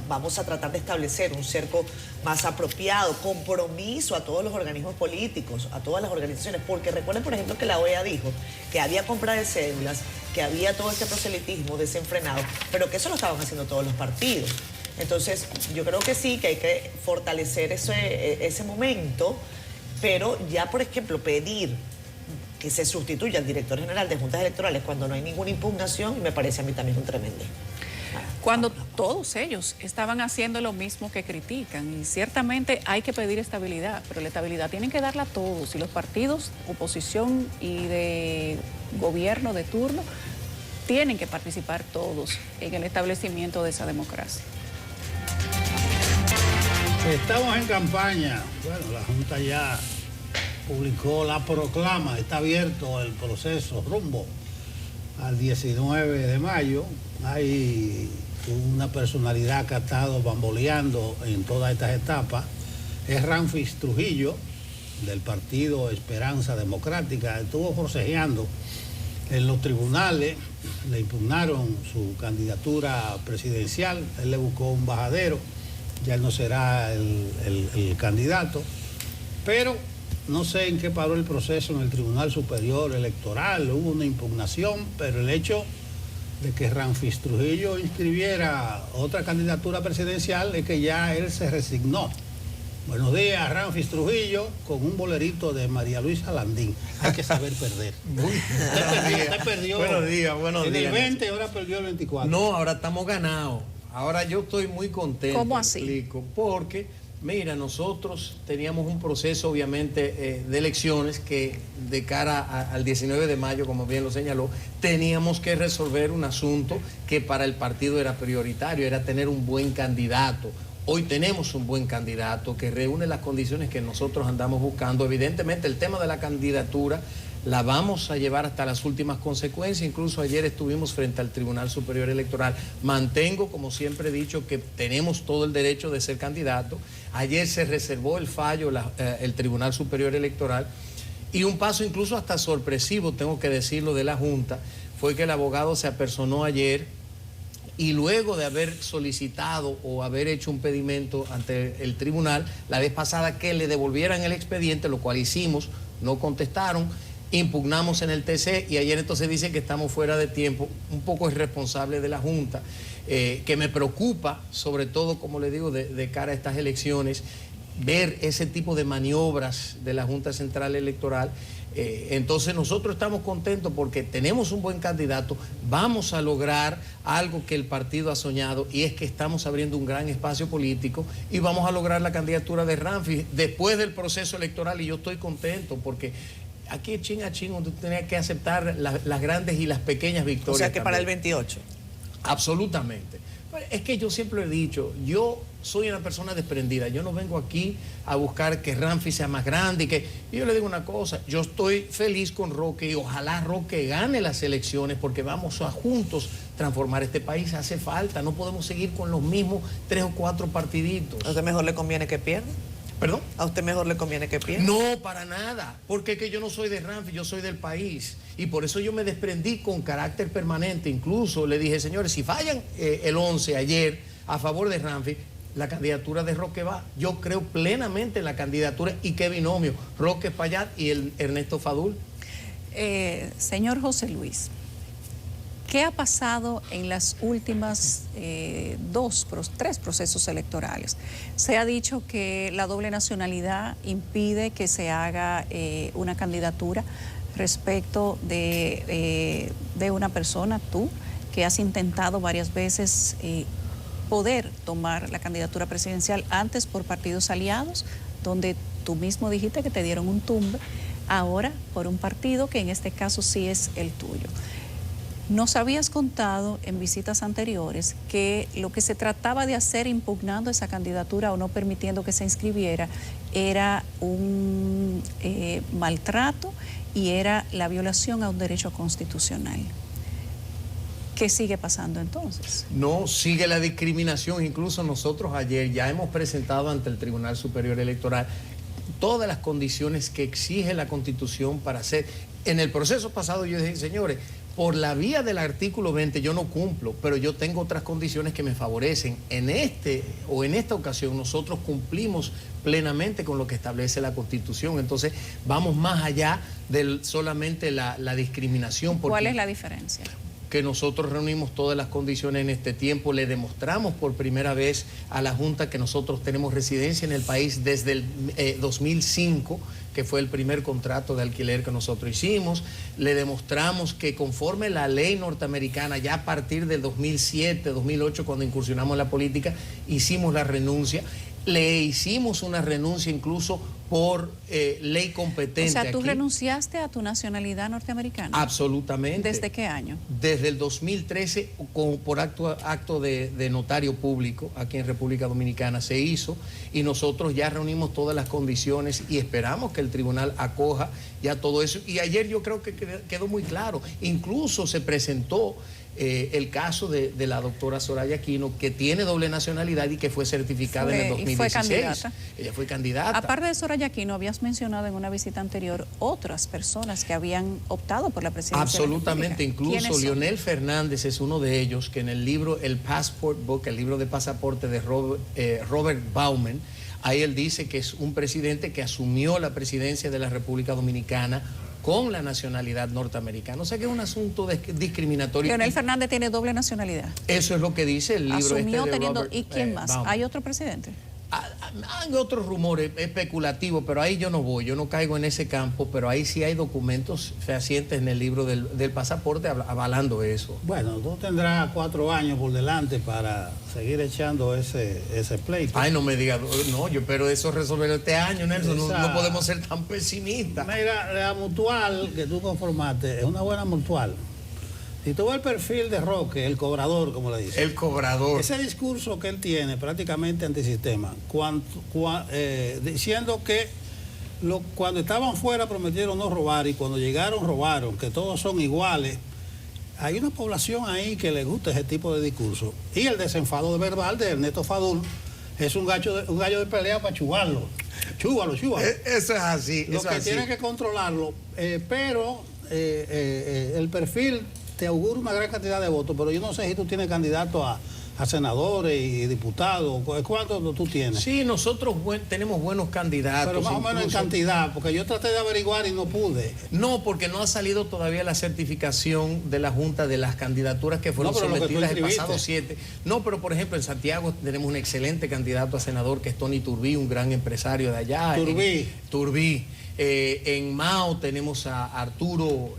vamos a tratar de establecer un cerco más apropiado, compromiso a todos los organismos políticos, a todas las organizaciones, porque recuerden, por ejemplo, que la OEA dijo que había compra de cédulas, que había todo este proselitismo desenfrenado, pero que eso lo estaban haciendo todos los partidos. Entonces, yo creo que sí, que hay que fortalecer ese momento, pero ya, por ejemplo, pedir que se sustituya al director general de juntas electorales cuando no hay ninguna impugnación, me parece a mí también un tremendo. Cuando todos ellos estaban haciendo lo mismo que critican, y ciertamente hay que pedir estabilidad, pero la estabilidad tienen que darla todos, y los partidos, oposición y de gobierno de turno, tienen que participar todos en el establecimiento de esa democracia. Estamos en campaña. Bueno, la Junta ya publicó la proclama, está abierto el proceso rumbo al 19 de mayo. Hay una personalidad que ha estado bamboleando en todas estas etapas, es Ramfis Trujillo, del partido Esperanza Democrática. Estuvo forcejeando en los tribunales, le impugnaron su candidatura presidencial, él le buscó un bajadero, ya él no será el candidato, pero no sé en qué paró el proceso en el Tribunal Superior Electoral, hubo una impugnación, pero el hecho de que Ramfis Trujillo inscribiera otra candidatura presidencial es que ya él se resignó. Buenos días, Ramfis Trujillo, con un bolerito de María Luisa Landín. Hay que saber perder. Usted perdió. Buenos días. En el 20, ahora perdió el 24. No, ahora estamos ganados. Ahora yo estoy muy contento. ¿Cómo así? Explico, porque, mira, nosotros teníamos un proceso, obviamente, de elecciones que de cara al 19 de mayo, como bien lo señaló, teníamos que resolver un asunto que para el partido era prioritario, era tener un buen candidato. Hoy tenemos un buen candidato que reúne las condiciones que nosotros andamos buscando. Evidentemente, el tema de la candidatura la vamos a llevar hasta las últimas consecuencias. Incluso ayer estuvimos frente al Tribunal Superior Electoral. Mantengo, como siempre he dicho, que tenemos todo el derecho de ser candidato. Ayer se reservó el fallo, el Tribunal Superior Electoral. Y un paso incluso hasta sorpresivo, tengo que decirlo, de la Junta, fue que el abogado se apersonó ayer y luego de haber solicitado o haber hecho un pedimento ante el tribunal, la vez pasada que le devolvieran el expediente, lo cual hicimos, no contestaron, impugnamos en el TC y ayer entonces dicen que estamos fuera de tiempo, un poco irresponsable de la Junta, que me preocupa, sobre todo, como le digo, de cara a estas elecciones, ver ese tipo de maniobras de la Junta Central Electoral. Entonces nosotros estamos contentos porque tenemos un buen candidato, vamos a lograr algo que el partido ha soñado y es que estamos abriendo un gran espacio político y vamos a lograr la candidatura de Ramfis después del proceso electoral y yo estoy contento porque aquí es chin a chin donde usted tenía que aceptar las grandes y las pequeñas victorias. O sea que también. para el 28. Absolutamente. Es que yo siempre he dicho, yo soy una persona desprendida, yo no vengo aquí a buscar que Ramfis sea más grande y yo le digo una cosa, yo estoy feliz con Roque y ojalá Roque gane las elecciones porque vamos a juntos transformar este país, hace falta, no podemos seguir con los mismos 3 o 4 partiditos. ¿A usted mejor le conviene que pierda? ¿Perdón? ¿A usted mejor le conviene que pierda? No, para nada, porque es que yo no soy de Ramfis, yo soy del país. Y por eso yo me desprendí con carácter permanente. Incluso le dije, señores, si fallan el 11 ayer a favor de Ramfis, la candidatura de Roque va. Yo creo plenamente en la candidatura y qué binomio, Roque Payat y el Ernesto Fadul. Señor José Luis, ¿qué ha pasado en las últimas 3 procesos electorales? Se ha dicho que la doble nacionalidad impide que se haga una candidatura. respecto de una persona, tú, que has intentado varias veces poder tomar la candidatura presidencial antes por partidos aliados, donde tú mismo dijiste que te dieron un tumbe, ahora por un partido que en este caso sí es el tuyo. Nos habías contado en visitas anteriores que lo que se trataba de hacer impugnando esa candidatura o no permitiendo que se inscribiera era un maltrato y era la violación a un derecho constitucional. ¿Qué sigue pasando entonces? No, sigue la discriminación. Incluso nosotros ayer ya hemos presentado ante el Tribunal Superior Electoral todas las condiciones que exige la Constitución para hacer. En el proceso pasado yo dije, señores, por la vía del artículo 20 yo no cumplo, pero yo tengo otras condiciones que me favorecen. En esta ocasión nosotros cumplimos plenamente con lo que establece la Constitución. Entonces vamos más allá de solamente la discriminación. ¿Cuál es la diferencia? Que nosotros reunimos todas las condiciones en este tiempo, le demostramos por primera vez a la Junta que nosotros tenemos residencia en el país desde el 2005, que fue el primer contrato de alquiler que nosotros hicimos, le demostramos que conforme la ley norteamericana, ya a partir del 2007, 2008, cuando incursionamos en la política, hicimos la renuncia. Le hicimos una renuncia incluso por ley competente. O sea, ¿tú aquí renunciaste a tu nacionalidad norteamericana? Absolutamente. ¿Desde qué año? Desde el 2013, por acto de notario público aquí en República Dominicana se hizo, y nosotros ya reunimos todas las condiciones y esperamos que el tribunal acoja ya todo eso. Y ayer yo creo que quedó muy claro. Incluso se presentó el caso de la doctora Soraya Aquino, que tiene doble nacionalidad y que fue certificada en el 2016. Y fue candidata. Ella fue candidata. Aparte de Soraya Aquino, habías mencionado en una visita anterior otras personas que habían optado por la presidencia. Absolutamente, de la República. incluso Leonel Fernández es uno de ellos, que en el libro El Passport Book, el libro de pasaporte de Robert Bauman, ahí él dice que es un presidente que asumió la presidencia de la República Dominicana con la nacionalidad norteamericana. O sea que es un asunto discriminatorio. Leonel Fernández tiene doble nacionalidad. Eso es lo que dice el libro. Asumió de teniendo, Robert, ¿y quién más? Bauman. ¿Hay otro presidente? Hay otros rumores especulativos, pero ahí yo no voy, yo no caigo en ese campo, pero ahí sí hay documentos fehacientes en el libro del pasaporte avalando eso. Bueno, tú tendrás 4 años por delante para seguir echando ese pleito. Ay, no me digas, no, yo espero eso resolver este año, Nelson, no podemos ser tan pesimistas. Mira, la mutual que tú conformaste es una buena mutual. Si tú ves el perfil de Roque, el cobrador, como le dicen. El cobrador. Ese discurso que él tiene, prácticamente antisistema, diciendo que cuando estaban fuera prometieron no robar y cuando llegaron robaron, que todos son iguales. Hay una población ahí que le gusta ese tipo de discurso. Y el desenfado verbal de Ernesto Fadul es un gallo de pelea para chubarlo. Chúbalo. Eso es así. Lo que tiene que controlarlo, pero el perfil te augura una gran cantidad de votos, pero yo no sé si tú tienes candidato a senadores y diputados. ¿Cuántos tú tienes? Sí, nosotros tenemos buenos candidatos. Pero más o menos en cantidad, porque yo traté de averiguar y no pude. No, porque no ha salido todavía la certificación de la Junta de las candidaturas que fueron sometidas el pasado 7. No, pero por ejemplo en Santiago tenemos un excelente candidato a senador que es Tony Turbí, un gran empresario de allá. Turbí. En Mao tenemos a Arturo,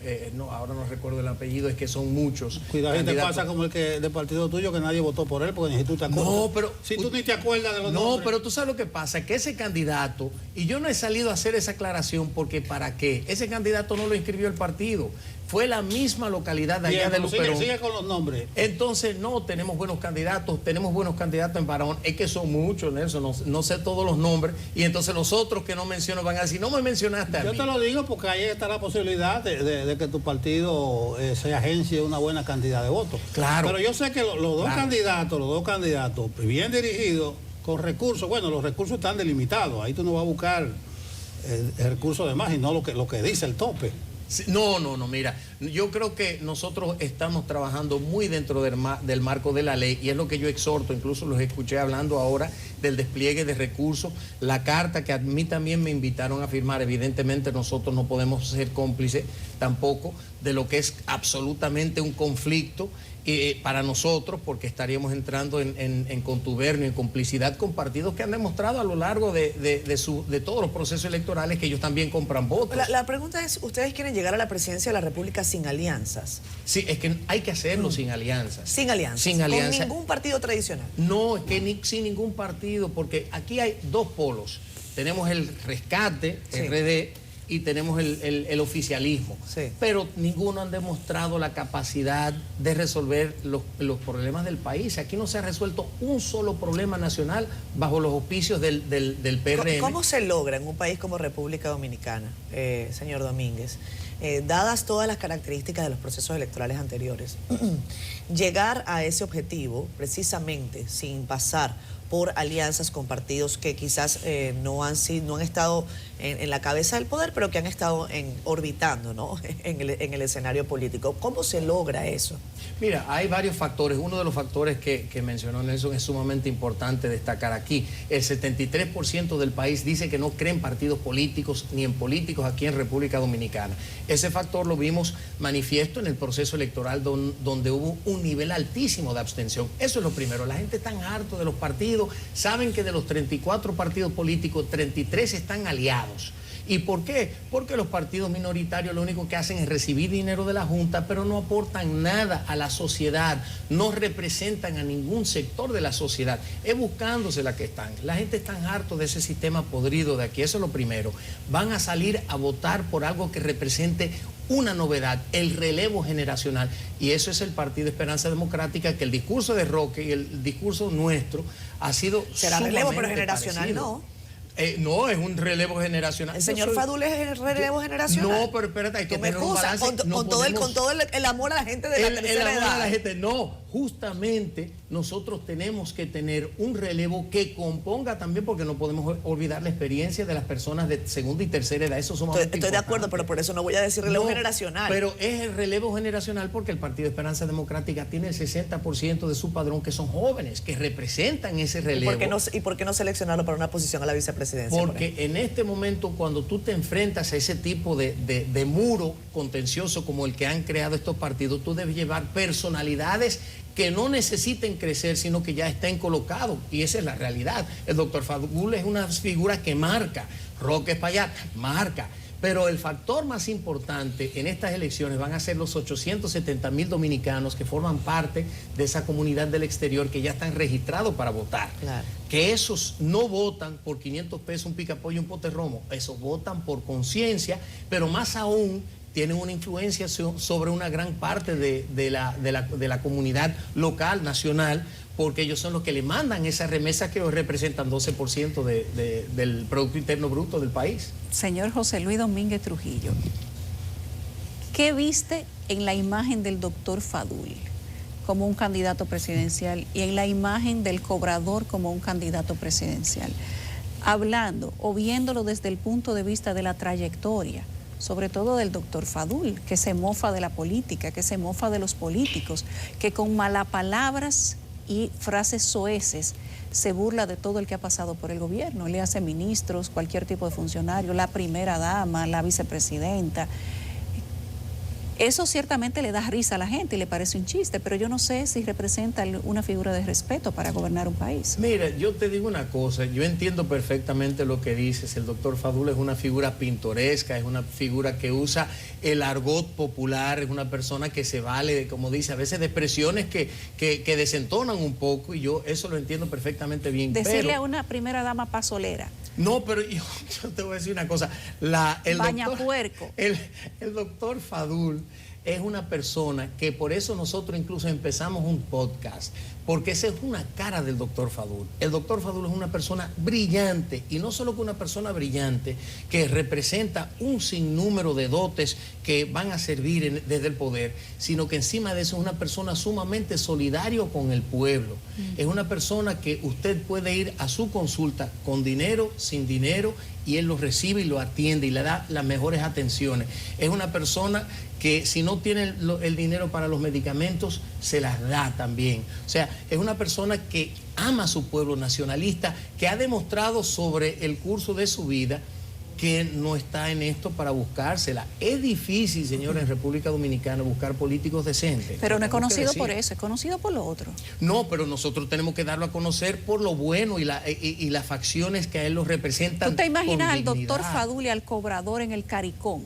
ahora no recuerdo el apellido, es que son muchos. Cuidado, te pasa como el que del partido tuyo, que nadie votó por él, porque ni tú te acuerdas. No, pero si tú ni te acuerdas de los nombres. No, pero tú sabes lo que pasa, que ese candidato, y yo no he salido a hacer esa aclaración porque ¿para qué? Ese candidato no lo inscribió el partido. Fue la misma localidad de allá de Luperón. Sigue con los nombres. Entonces, no, tenemos buenos candidatos en Barahona. Es que son muchos, Nelson, no sé todos los nombres. Y entonces los otros que no menciono van a decir, no me mencionaste a mí. Yo te lo digo porque ahí está la posibilidad de que tu partido se agencie una buena cantidad de votos. Claro. Pero yo sé que los dos candidatos, bien dirigidos, con recursos, bueno, los recursos están delimitados. Ahí tú no vas a buscar el recurso de más y no lo que dice el tope. No, mira, yo creo que nosotros estamos trabajando muy dentro del marco de la ley y es lo que yo exhorto, incluso los escuché hablando ahora del despliegue de recursos, la carta que a mí también me invitaron a firmar. Evidentemente nosotros no podemos ser cómplices tampoco de lo que es absolutamente un conflicto para nosotros, porque estaríamos entrando en contubernio, en complicidad con partidos que han demostrado a lo largo de todos los procesos electorales que ellos también compran votos. La pregunta es, ¿ustedes quieren llegar a la presidencia de la República sin alianzas? Sí, es que hay que hacerlo sin alianzas. Sin alianzas. Sin alianza. ¿Con ningún partido tradicional? No, es que sin ningún partido, porque aquí hay dos polos. Tenemos el Rescate, sí, RD, y tenemos el oficialismo. Sí. Pero ninguno han demostrado la capacidad de resolver los problemas del país. Aquí no se ha resuelto un solo problema nacional bajo los auspicios del PRM. ¿Cómo se logra en un país como República Dominicana, señor Domínguez, dadas todas las características de los procesos electorales anteriores, llegar a ese objetivo precisamente sin pasar por alianzas con partidos que quizás no han estado en la cabeza del poder, pero que han estado orbitando, ¿no?, en el escenario político? ¿Cómo se logra eso? Mira, hay varios factores. Uno de los factores que mencionó Nelson es sumamente importante destacar aquí. El 73% del país dice que no cree en partidos políticos ni en políticos aquí en República Dominicana. Ese factor lo vimos manifiesto en el proceso electoral donde hubo un nivel altísimo de abstención. Eso es lo primero. La gente está harto de los partidos. Saben que de los 34 partidos políticos, 33 están aliados. ¿Y por qué? Porque los partidos minoritarios lo único que hacen es recibir dinero de la Junta, pero no aportan nada a la sociedad, no representan a ningún sector de la sociedad. Es buscándose la que están. La gente está harto de ese sistema podrido de aquí. Eso es lo primero. Van a salir a votar por algo que represente una novedad, el relevo generacional. Y eso es el Partido Esperanza Democrática, que el discurso de Roque y el discurso nuestro ha sido será relevo, pero generacional parecido. No, es un relevo generacional. ¿El señor Fadul es el relevo generacional? No, pero espérate, hay que tener un balance. Con todo el amor a la gente de la tercera edad. A la gente, no, justamente nosotros tenemos que tener un relevo que componga también, porque no podemos olvidar la experiencia de las personas de segunda y tercera edad. Eso somos Estoy de acuerdo, pero por eso no voy a decir relevo generacional. Pero es el relevo generacional porque el Partido Esperanza Democrática tiene el 60% de su padrón que son jóvenes, que representan ese relevo. ¿Y por qué no seleccionarlo para una posición a la vicepresidencia? Porque en este momento, cuando tú te enfrentas a ese tipo de muro contencioso como el que han creado estos partidos, tú debes llevar personalidades que no necesiten crecer, sino que ya estén colocados. Y esa es la realidad. El doctor Fadul es una figura que marca. Roque Espaillat marca. Pero el factor más importante en estas elecciones van a ser los 870,000 dominicanos que forman parte de esa comunidad del exterior que ya están registrados para votar. Claro. Que esos no votan por 500 pesos, un picapollo y un pote romo. Esos votan por conciencia, pero más aún tienen una influencia sobre una gran parte de la comunidad local, nacional, porque ellos son los que le mandan esas remesas que hoy representan 12% del Producto Interno Bruto del país. Señor José Luis Domínguez Trujillo, ¿qué viste en la imagen del doctor Fadul como un candidato presidencial y en la imagen del cobrador como un candidato presidencial? Hablando o viéndolo desde el punto de vista de la trayectoria, sobre todo del doctor Fadul, que se mofa de la política, que se mofa de los políticos, que con malapalabras y frases soeces se burla de todo el que ha pasado por el gobierno, le hace ministros, cualquier tipo de funcionario, la primera dama, la vicepresidenta. Eso ciertamente le da risa a la gente y le parece un chiste, pero yo no sé si representa una figura de respeto para gobernar un país. Mira, yo te digo una cosa, yo entiendo perfectamente lo que dices. El doctor Fadul es una figura pintoresca, es una figura que usa el argot popular, es una persona que se vale, como dice, a veces de expresiones que desentonan un poco, y yo eso lo entiendo perfectamente bien. Decirle a una primera dama pasolera. No, pero yo te voy a decir una cosa. El doctor Fadul es una persona que por eso nosotros incluso empezamos un podcast, porque esa es una cara del doctor Fadul. El doctor Fadul es una persona brillante, y no solo que una persona brillante, que representa un sinnúmero de dotes que van a servir desde el poder, sino que encima de eso es una persona sumamente solidario con el pueblo. Es una persona que usted puede ir a su consulta con dinero, sin dinero, y él lo recibe y lo atiende y le da las mejores atenciones. Es una persona que si no tiene el dinero para los medicamentos, se las da también. O sea, es una persona que ama a su pueblo, nacionalista, que ha demostrado sobre el curso de su vida que no está en esto para buscársela. Es difícil, señores, en República Dominicana buscar políticos decentes. Pero no es conocido por eso, es conocido por lo otro. No, pero nosotros tenemos que darlo a conocer por lo bueno y las facciones que a él lo representan. ¿Tú te imaginas al dignidad. doctor Fadul y al cobrador en el Caricón?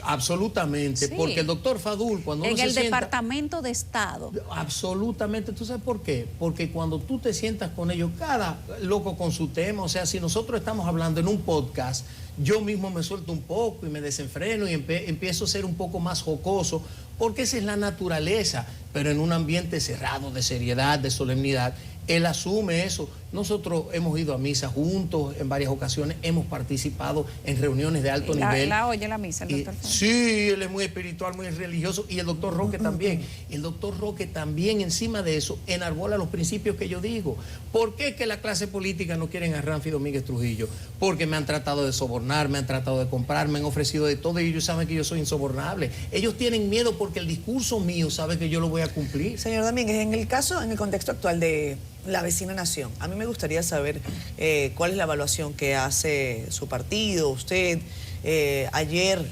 Absolutamente, Sí. porque el doctor Fadul, cuando uno En se el sienta, Departamento de Estado. absolutamente, ¿tú sabes por qué? Porque cuando tú te sientas con ellos, cada loco con su tema, o sea, si nosotros estamos hablando en un podcast, yo mismo me suelto un poco y me desenfreno y empiezo a ser un poco más jocoso, porque esa es la naturaleza, pero en un ambiente cerrado, de seriedad, de solemnidad, él asume eso. Nosotros hemos ido a misa juntos en varias ocasiones, hemos participado en reuniones de alto nivel. La oye la misa, el doctor Fadul. Sí, él es muy espiritual, muy religioso, y el doctor Roque también. El doctor Roque también, encima de eso, enarbola los principios que yo digo. ¿Por qué es que la clase política no quieren a Ramfi Domínguez Trujillo? Porque me han tratado de sobornar, me han tratado de comprar, me han ofrecido de todo y ellos saben que yo soy insobornable. Ellos tienen miedo porque el discurso mío sabe que yo lo voy a cumplir. Señor Domínguez, en el contexto actual de la vecina nación, a mí me gustaría saber cuál es la evaluación que hace su partido, usted. Ayer,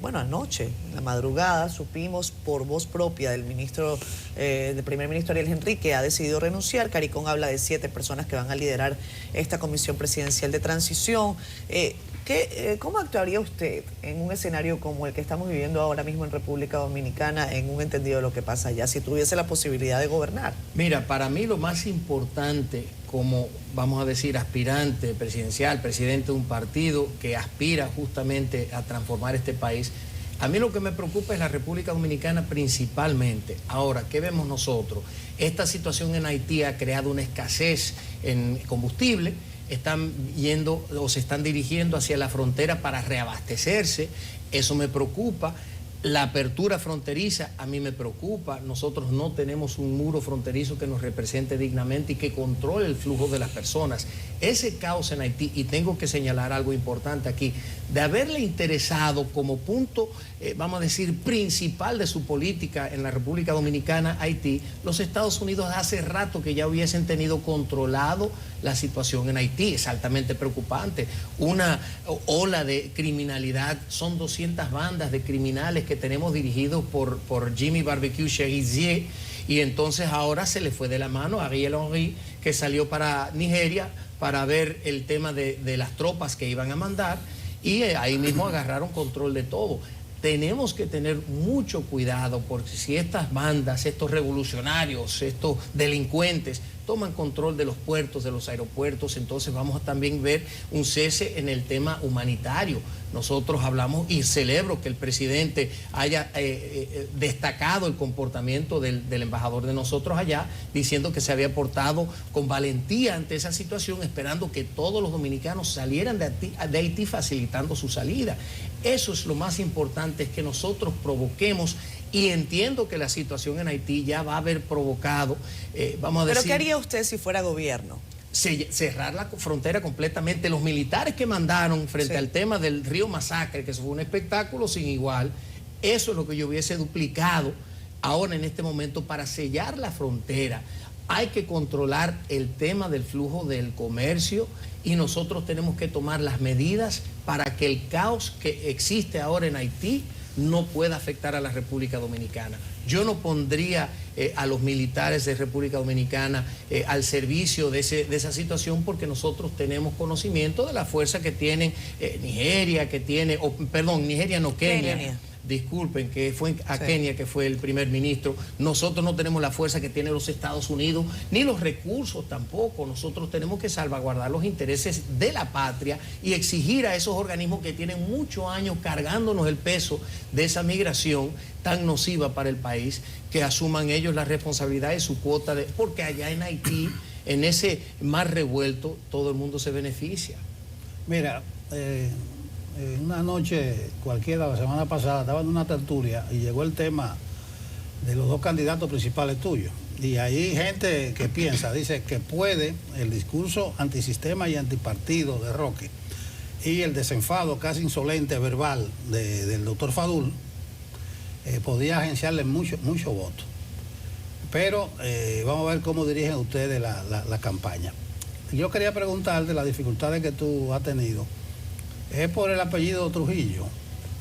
anoche, en la madrugada, supimos por voz propia del primer ministro Ariel Henry, que ha decidido renunciar. Caricón habla de 7 personas que van a liderar esta comisión presidencial de transición. ¿Cómo actuaría usted en un escenario como el que estamos viviendo ahora mismo en República Dominicana, en un entendido de lo que pasa allá, si tuviese la posibilidad de gobernar? Mira, para mí lo más importante, como vamos a decir, aspirante presidencial, presidente de un partido que aspira justamente a transformar este país, a mí lo que me preocupa es la República Dominicana principalmente. Ahora, ¿qué vemos nosotros? Esta situación en Haití ha creado una escasez en combustible. Están yendo o se están dirigiendo hacia la frontera para reabastecerse. Eso me preocupa. La apertura fronteriza a mí me preocupa. Nosotros no tenemos un muro fronterizo que nos represente dignamente y que controle el flujo de las personas. Ese caos en Haití, y tengo que señalar algo importante aquí, de haberle interesado como punto, vamos a decir, principal de su política en la República Dominicana, Haití, los Estados Unidos hace rato que ya hubiesen tenido controlado la situación en Haití. Es altamente preocupante. Una ola de criminalidad, son 200 bandas de criminales que tenemos dirigidos por Jimmy Barbecue Cherizier, y entonces ahora se le fue de la mano a Ariel Henry, que salió para Nigeria para ver el tema de las tropas que iban a mandar, y ahí mismo agarraron control de todo. Tenemos que tener mucho cuidado, porque si estas bandas, estos revolucionarios, estos delincuentes toman control de los puertos, de los aeropuertos, entonces vamos a también ver un cese en el tema humanitario. Nosotros hablamos y celebro que el presidente haya destacado el comportamiento del embajador de nosotros allá, diciendo que se había portado con valentía ante esa situación, esperando que todos los dominicanos salieran de Haití, facilitando su salida. Eso es lo más importante, es que nosotros provoquemos, y entiendo que la situación en Haití ya va a haber provocado, vamos a decir... ¿Pero qué haría usted si fuera gobierno? Cerrar la frontera completamente. Los militares que mandaron frente al tema del Río Masacre, que eso fue un espectáculo sin igual, eso es lo que yo hubiese duplicado ahora en este momento para sellar la frontera. Hay que controlar el tema del flujo del comercio, y nosotros tenemos que tomar las medidas para que el caos que existe ahora en Haití no pueda afectar a la República Dominicana. Yo no pondría a los militares de República Dominicana al servicio de esa situación, porque nosotros tenemos conocimiento de la fuerza que tienen Nigeria, Nigeria no, Kenia. Disculpen, que fue a Kenia, que fue el primer ministro. Nosotros no tenemos la fuerza que tienen los Estados Unidos, ni los recursos tampoco. Nosotros tenemos que salvaguardar los intereses de la patria y exigir a esos organismos que tienen muchos años cargándonos el peso de esa migración tan nociva para el país, que asuman ellos la responsabilidad de su cuota, porque allá en Haití, en ese mar revuelto, todo el mundo se beneficia. Mira, una noche cualquiera, la semana pasada, estaba en una tertulia y llegó el tema de los 2 candidatos principales tuyos. Y hay gente que piensa, dice que puede el discurso antisistema y antipartido de Roque y el desenfado casi insolente verbal del doctor Fadul podía agenciarle mucho voto. pero vamos a ver cómo dirigen ustedes la campaña. Yo quería preguntarte las dificultades que tú has tenido. ¿Es por el apellido Trujillo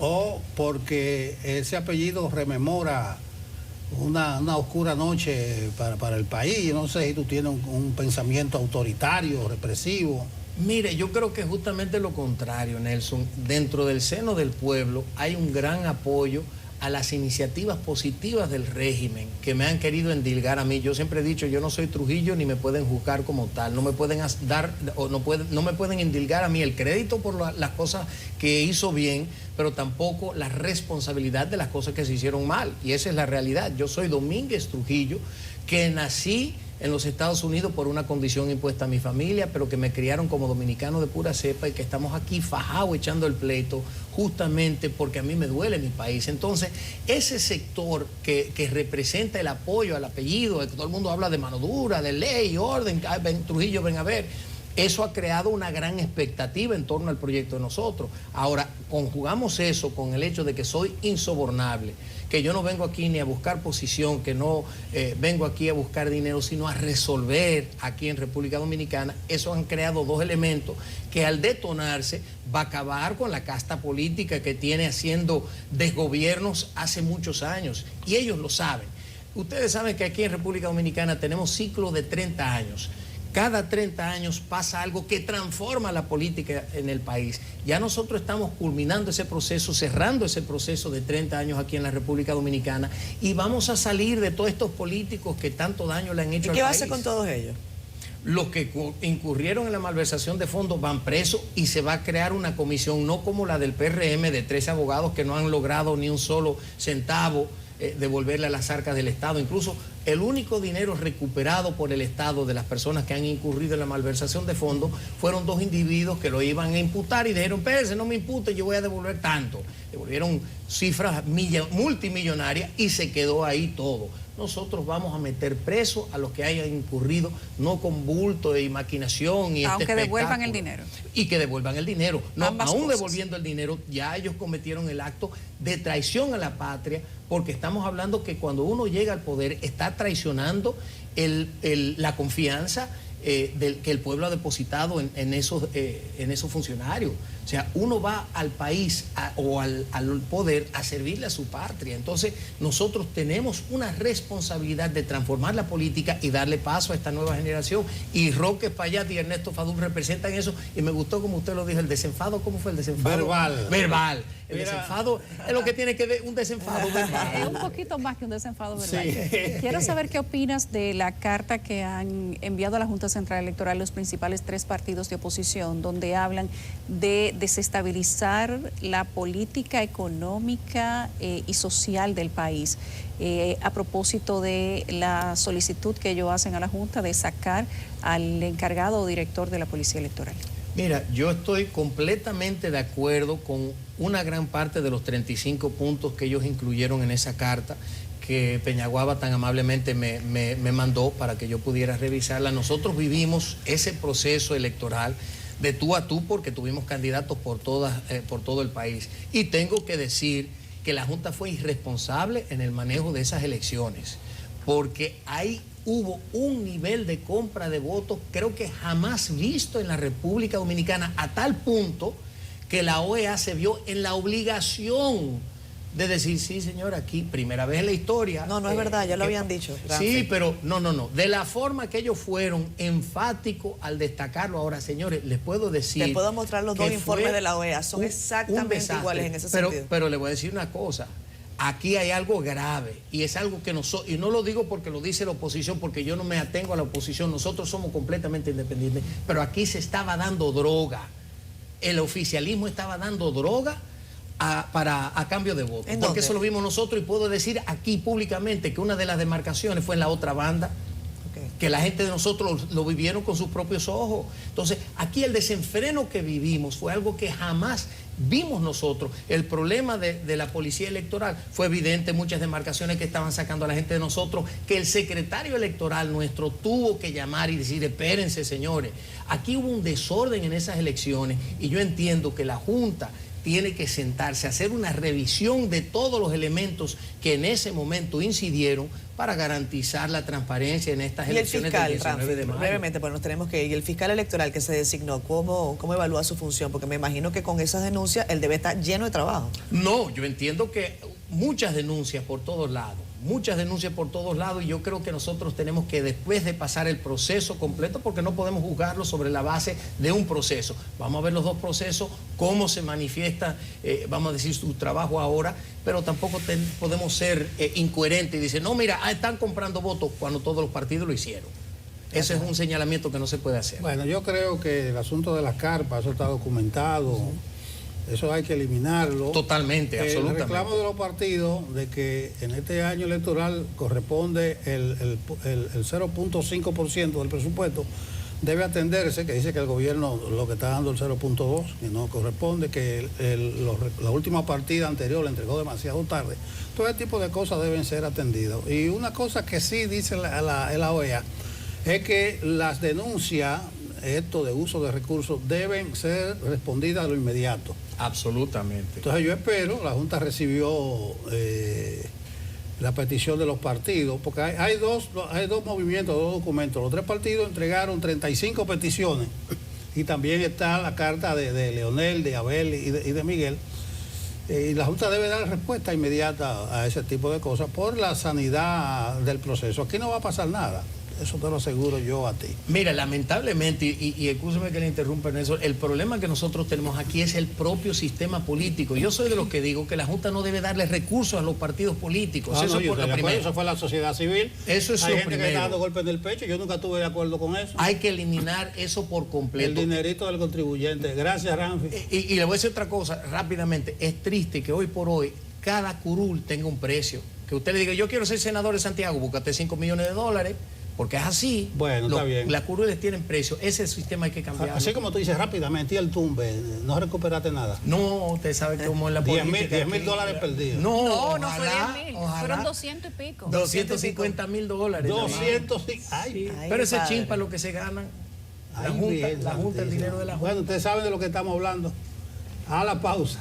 o porque ese apellido rememora una oscura noche para el país? No sé si tú tienes un pensamiento autoritario, represivo. Mire, yo creo que justamente lo contrario, Nelson. Dentro del seno del pueblo hay un gran apoyo a las iniciativas positivas del régimen que me han querido endilgar a mí. Yo siempre he dicho, yo no soy Trujillo ni me pueden juzgar como tal, no me pueden dar o no me pueden endilgar a mí el crédito por las cosas que hizo bien, pero tampoco la responsabilidad de las cosas que se hicieron mal. Y esa es la realidad. Yo soy Domínguez Trujillo, que nací en los Estados Unidos por una condición impuesta a mi familia, pero que me criaron como dominicano de pura cepa y que estamos aquí fajados echando el pleito justamente porque a mí me duele mi país. Entonces, ese sector que representa el apoyo al apellido, que todo el mundo habla de mano dura, de ley, orden, Trujillo, ven a ver, eso ha creado una gran expectativa en torno al proyecto de nosotros. Ahora, conjugamos eso con el hecho de que soy insobornable, que yo no vengo aquí ni a buscar posición, que no vengo aquí a buscar dinero, sino a resolver aquí en República Dominicana. Eso han creado dos elementos que al detonarse va a acabar con la casta política que tiene haciendo desgobiernos hace muchos años. Y ellos lo saben. Ustedes saben que aquí en República Dominicana tenemos ciclos de 30 años. Cada 30 años pasa algo que transforma la política en el país. Ya nosotros estamos culminando ese proceso, cerrando ese proceso de 30 años aquí en la República Dominicana y vamos a salir de todos estos políticos que tanto daño le han hecho al país. ¿Y qué va a hacer con todos ellos? Los que incurrieron en la malversación de fondos van presos y se va a crear una comisión, no como la del PRM de 13 abogados que no han logrado ni un solo centavo devolverle a las arcas del Estado. Incluso el único dinero recuperado por el Estado de las personas que han incurrido en la malversación de fondos fueron dos individuos que lo iban a imputar y dijeron, espérense, no me impute, yo voy a devolver tanto. Devolvieron cifras multimillonarias y se quedó ahí todo. Nosotros vamos a meter preso a los que hayan incurrido, no con bulto y maquinación y aunque devuelvan el dinero. Y que devuelvan el dinero. No, Ambas aún cosas. devolviendo el dinero, ya ellos cometieron el acto de traición a la patria, porque estamos hablando que cuando uno llega al poder está traicionando la confianza que el pueblo ha depositado en esos funcionarios. O sea, uno va al país o al poder a servirle a su patria. Entonces, nosotros tenemos una responsabilidad de transformar la política y darle paso a esta nueva generación. Y Roque Payat y Ernesto Fadul representan eso. Y me gustó como usted lo dijo, el desenfado. ¿Cómo fue el desenfado? Verbal. Verbal. El desenfado es lo que tiene que ver un desenfado verbal. Es un poquito más que un desenfado verbal. Sí. Quiero saber qué opinas de la carta que han enviado a la Junta Central Electoral los principales tres partidos de oposición, donde hablan de desestabilizar la política económica y social del país, a propósito de la solicitud que ellos hacen a la Junta de sacar al encargado o director de la Policía Electoral. Mira, yo estoy completamente de acuerdo con una gran parte de los 35 puntos que ellos incluyeron en esa carta que Peñaguaba tan amablemente me mandó para que yo pudiera revisarla. Nosotros vivimos ese proceso electoral de tú a tú porque tuvimos candidatos por todo el país. Y tengo que decir que la Junta fue irresponsable en el manejo de esas elecciones, porque hubo un nivel de compra de votos creo que jamás visto en la República Dominicana, a tal punto que la OEA se vio en la obligación de decir, sí, señor, aquí, primera vez en la historia. No, es verdad, ya lo habían dicho. Sí, pero no. De la forma que ellos fueron enfáticos al destacarlo. Ahora, señores, les puedo decir... Te puedo mostrar los dos informes de la OEA, son exactamente iguales en ese sentido. Pero le voy a decir una cosa. Aquí hay algo grave y es algo que nosotros, y no lo digo porque lo dice la oposición, porque yo no me atengo a la oposición, nosotros somos completamente independientes, pero aquí se estaba dando droga. El oficialismo estaba dando droga a cambio de votos. Porque eso lo vimos nosotros y puedo decir aquí públicamente que una de las demarcaciones fue en la otra banda, que la gente de nosotros lo vivieron con sus propios ojos. Entonces, aquí el desenfreno que vivimos fue algo que jamás vimos nosotros. El problema de la policía electoral fue evidente, muchas demarcaciones que estaban sacando a la gente de nosotros, que el secretario electoral nuestro tuvo que llamar y decir, espérense, señores, aquí hubo un desorden en esas elecciones y yo entiendo que la Junta tiene que sentarse a hacer una revisión de todos los elementos que en ese momento incidieron para garantizar la transparencia en estas elecciones del 19 de mayo. Brevemente, pues nos tenemos que ir. Y el fiscal electoral que se designó, ¿cómo evalúa su función? Porque me imagino que con esas denuncias él debe estar lleno de trabajo. No, yo entiendo que muchas denuncias por todos lados, y yo creo que nosotros tenemos que, después de pasar el proceso completo, porque no podemos juzgarlo sobre la base de un proceso, vamos a ver los dos procesos, cómo se manifiesta, vamos a decir, su trabajo ahora, pero tampoco podemos ser incoherentes y decir, no, mira, están comprando votos cuando todos los partidos lo hicieron. Ese es un señalamiento que no se puede hacer. Bueno, yo creo que el asunto de las carpas, eso está documentado. Eso hay que eliminarlo. Totalmente, absolutamente. El reclamo de los partidos de que en este año electoral corresponde el 0.5% del presupuesto debe atenderse, que dice que el gobierno lo que está dando el 0.2, que no corresponde, que la última partida anterior la entregó demasiado tarde. Todo ese tipo de cosas deben ser atendidas. Y una cosa que sí dice la OEA es que las denuncias, esto de uso de recursos, deben ser respondidas a lo inmediato. Absolutamente. Entonces yo espero, la Junta recibió la petición de los partidos, porque hay dos movimientos, dos documentos. Los tres partidos entregaron 35 peticiones y también está la carta de Leonel, de Abel y de Miguel. Y la Junta debe dar respuesta inmediata a ese tipo de cosas por la sanidad del proceso. Aquí no va a pasar nada. Eso te lo aseguro yo a ti. Mira, lamentablemente, y escúchame que le interrumpa en eso, el problema que nosotros tenemos aquí es el propio sistema político. Yo soy de los que digo que la Junta no debe darle recursos a los partidos políticos. Eso es por lo primero. Eso fue la sociedad civil. Eso es Hay lo gente primero. que está dando golpes en el pecho. Yo nunca estuve de acuerdo con eso. Hay que eliminar eso por completo. El dinerito del contribuyente. Gracias, Ramfi. Y le voy a decir otra cosa rápidamente. Es triste que hoy por hoy cada curul tenga un precio. Que usted le diga, yo quiero ser senador de Santiago, búscate $5 millones, porque es así. Bueno, está bien. Las curules tienen precio, ese sistema hay que cambiarlo. Así como tú dices rápidamente, y el tumbe, no recuperaste nada. No, usted sabe cómo es la política. $10,000 perdidos. No fue 10,000, fueron 200 y pico. $250,000. 200, sí. Pero ese chimpa lo que se ganan. La Junta, el dinero de la Junta. Bueno, ustedes saben de lo que estamos hablando. A la pausa.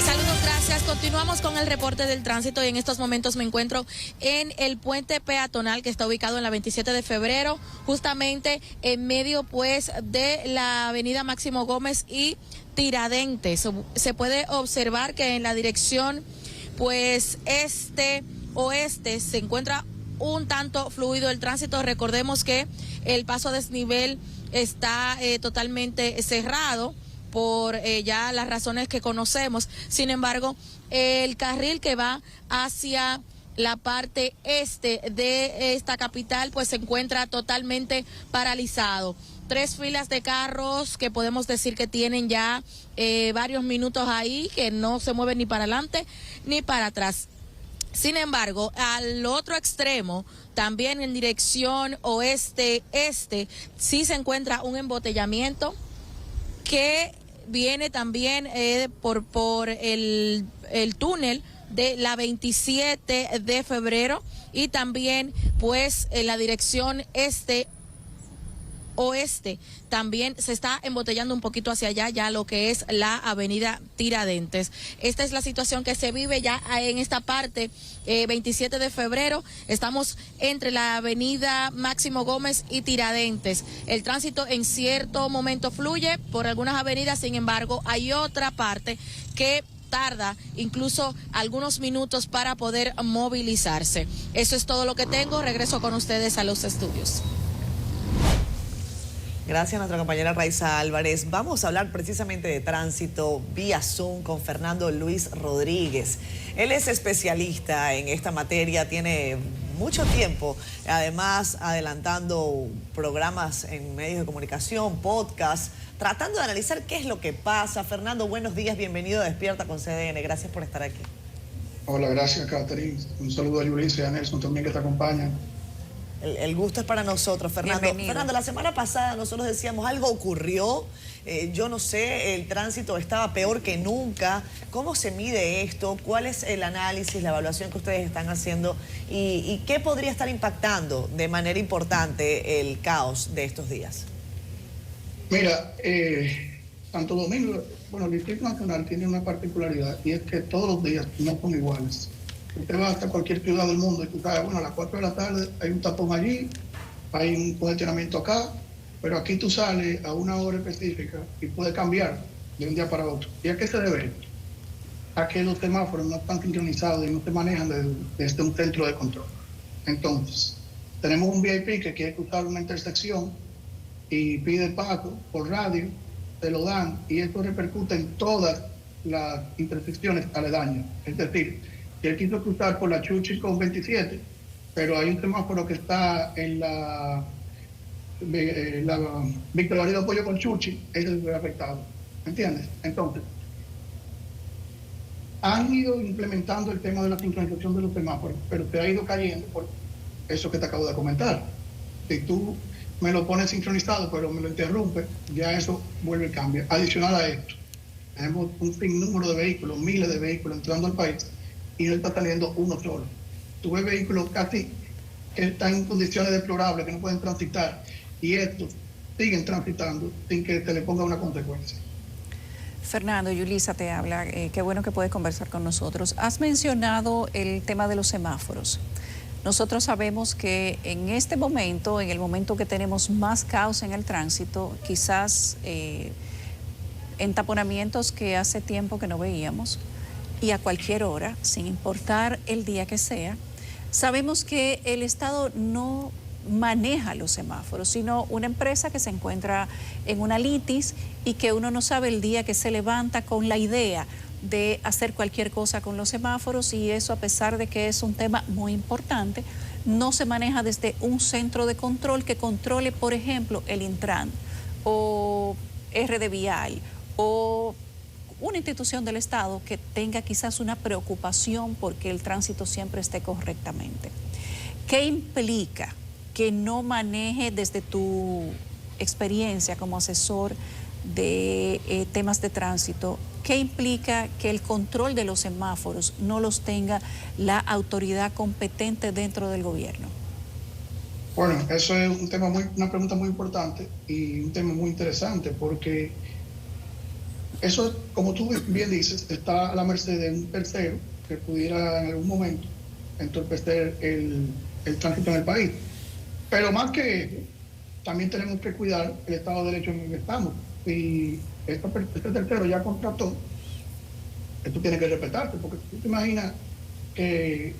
Saludos, gracias. Continuamos con el reporte del tránsito y en estos momentos me encuentro en el puente peatonal que está ubicado en la 27 de febrero, justamente en medio pues de la avenida Máximo Gómez y Tiradentes. Se puede observar que en la dirección pues este-oeste se encuentra un tanto fluido el tránsito. Recordemos que el paso a desnivel está totalmente cerrado por ya las razones que conocemos. Sin embargo, el carril que va hacia la parte este de esta capital pues se encuentra totalmente paralizado. 3 filas de carros que podemos decir que tienen ya varios minutos ahí, que no se mueven ni para adelante ni para atrás. Sin embargo, al otro extremo, también en dirección oeste-este, sí se encuentra un embotellamiento que viene también por el túnel de la 27 de febrero y también pues en la dirección este-oeste también se está embotellando un poquito hacia allá, ya lo que es la avenida Tiradentes. Esta es la situación que se vive ya en esta parte, 27 de febrero. Estamos entre la avenida Máximo Gómez y Tiradentes. El tránsito en cierto momento fluye por algunas avenidas, sin embargo, hay otra parte que tarda incluso algunos minutos para poder movilizarse. Eso es todo lo que tengo. Regreso con ustedes a los estudios. Gracias a nuestra compañera Raiza Álvarez. Vamos a hablar precisamente de tránsito vía Zoom con Fernando Luis Rodríguez. Él es especialista en esta materia, tiene mucho tiempo, además adelantando programas en medios de comunicación, podcasts, tratando de analizar qué es lo que pasa. Fernando, buenos días, bienvenido a Despierta con CDN. Gracias por estar aquí. Hola, gracias, Catherine. Un saludo a Yulisa y a Nelson también que te acompañan. El gusto es para nosotros, Fernando. Bienvenido. Fernando, la semana pasada nosotros decíamos algo ocurrió, yo no sé, el tránsito estaba peor que nunca. ¿Cómo se mide esto? ¿Cuál es el análisis, la evaluación que ustedes están haciendo? ¿Y qué podría estar impactando de manera importante el caos de estos días? Mira, Santo Domingo Bueno, el Distrito Nacional tiene una particularidad y es que todos los días no son iguales. Usted va hasta cualquier ciudad del mundo y tú sabes, bueno, a las 4 de la tarde hay un tapón allí, hay un congestionamiento acá, pero aquí tú sales a una hora específica y puede cambiar de un día para otro. ¿Y a qué se debe esto? A que los semáforos no están sincronizados y no se manejan desde un centro de control. Entonces, tenemos un VIP que quiere cruzar una intersección y pide paso por radio, te lo dan y esto repercute en todas las intersecciones aledañas. Es decir, si él quiso cruzar por la Chuchi con 27, pero hay un semáforo que está en la Víctor Valido Pollo con Chuchi, eso es afectado. ¿Me entiendes? Entonces, han ido implementando el tema de la sincronización de los semáforos, pero te ha ido cayendo por eso que te acabo de comentar. Si tú me lo pones sincronizado, pero me lo interrumpe, ya eso vuelve y cambia. Adicional a esto, tenemos un sinnúmero de vehículos, miles de vehículos entrando al país y no está saliendo uno solo. Tú ves vehículos casi que están en condiciones deplorables, que no pueden transitar, y estos siguen transitando sin que se le ponga una consecuencia. Fernando, Yulisa te habla, qué bueno que puedes conversar con nosotros. Has mencionado el tema de los semáforos. Nosotros sabemos que en este momento, en el momento que tenemos más caos en el tránsito, quizás entaponamientos que hace tiempo que no veíamos, y a cualquier hora, sin importar el día que sea, sabemos que el Estado no maneja los semáforos, sino una empresa que se encuentra en una litis y que uno no sabe el día que se levanta con la idea de hacer cualquier cosa con los semáforos, y eso, a pesar de que es un tema muy importante, no se maneja desde un centro de control que controle, por ejemplo, el Intran o RD Vial o una institución del Estado que tenga quizás una preocupación porque el tránsito siempre esté correctamente. ¿Qué implica que no maneje, desde tu experiencia como asesor de temas de tránsito, qué implica que el control de los semáforos no los tenga la autoridad competente dentro del gobierno? Bueno, eso es un tema una pregunta muy importante y un tema muy interesante, porque eso, como tú bien dices, está a la merced de un tercero que pudiera en algún momento entorpecer el tránsito en el país. Pero más que eso, también tenemos que cuidar el Estado de Derecho en el que estamos. Si este tercero ya contrató, esto tiene que respetarse, porque tú te imaginas que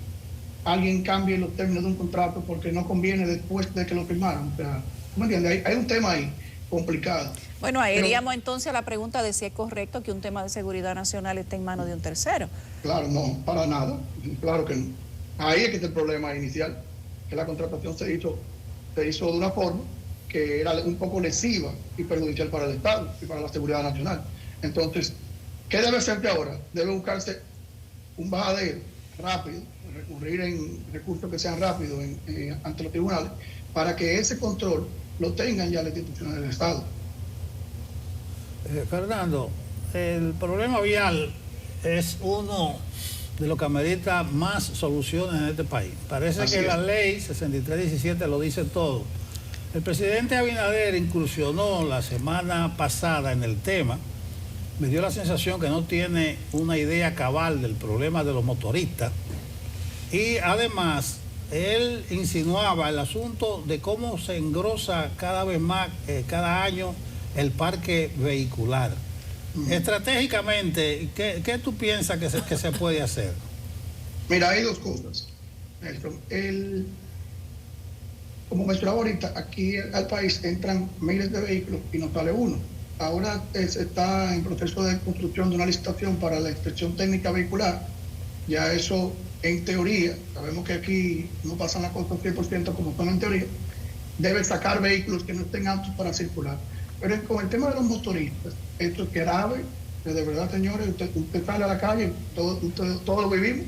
alguien cambie los términos de un contrato porque no conviene después de que lo firmaron. O sea, ¿tú me entiendes? Hay un tema ahí complicado. Bueno, ahí iríamos entonces a la pregunta de si es correcto que un tema de seguridad nacional esté en manos de un tercero. Claro, no, para nada. Claro que no. Ahí es que está el problema inicial, que la contratación se hizo de una forma que era un poco lesiva y perjudicial para el Estado y para la seguridad nacional. Entonces, ¿qué debe hacerse ahora? Debe buscarse un bajadero rápido, recurrir en recursos que sean rápidos ante los tribunales, para que ese control lo tengan ya las instituciones del Estado. Fernando, el problema vial es uno de los que amerita más soluciones en este país. Parece que la ley 6317 lo dice todo. El presidente Abinader incursionó la semana pasada en el tema. Me dio la sensación que no tiene una idea cabal del problema de los motoristas. Y además, él insinuaba el asunto de cómo se engrosa cada vez más, cada año, el parque vehicular. Estratégicamente, ¿qué tú piensas que se puede hacer? Mira, hay dos cosas. Como mencionaba ahorita, aquí al país entran miles de vehículos y no sale uno. Ahora se está en proceso de construcción de una licitación para la inspección técnica vehicular. Ya eso, en teoría, sabemos que aquí no pasan las cosas 100% como son en teoría, debe sacar vehículos que no estén aptos para circular. Pero con el tema de los motoristas, esto es grave, que de verdad, señores, usted sale a la calle, todos lo vivimos,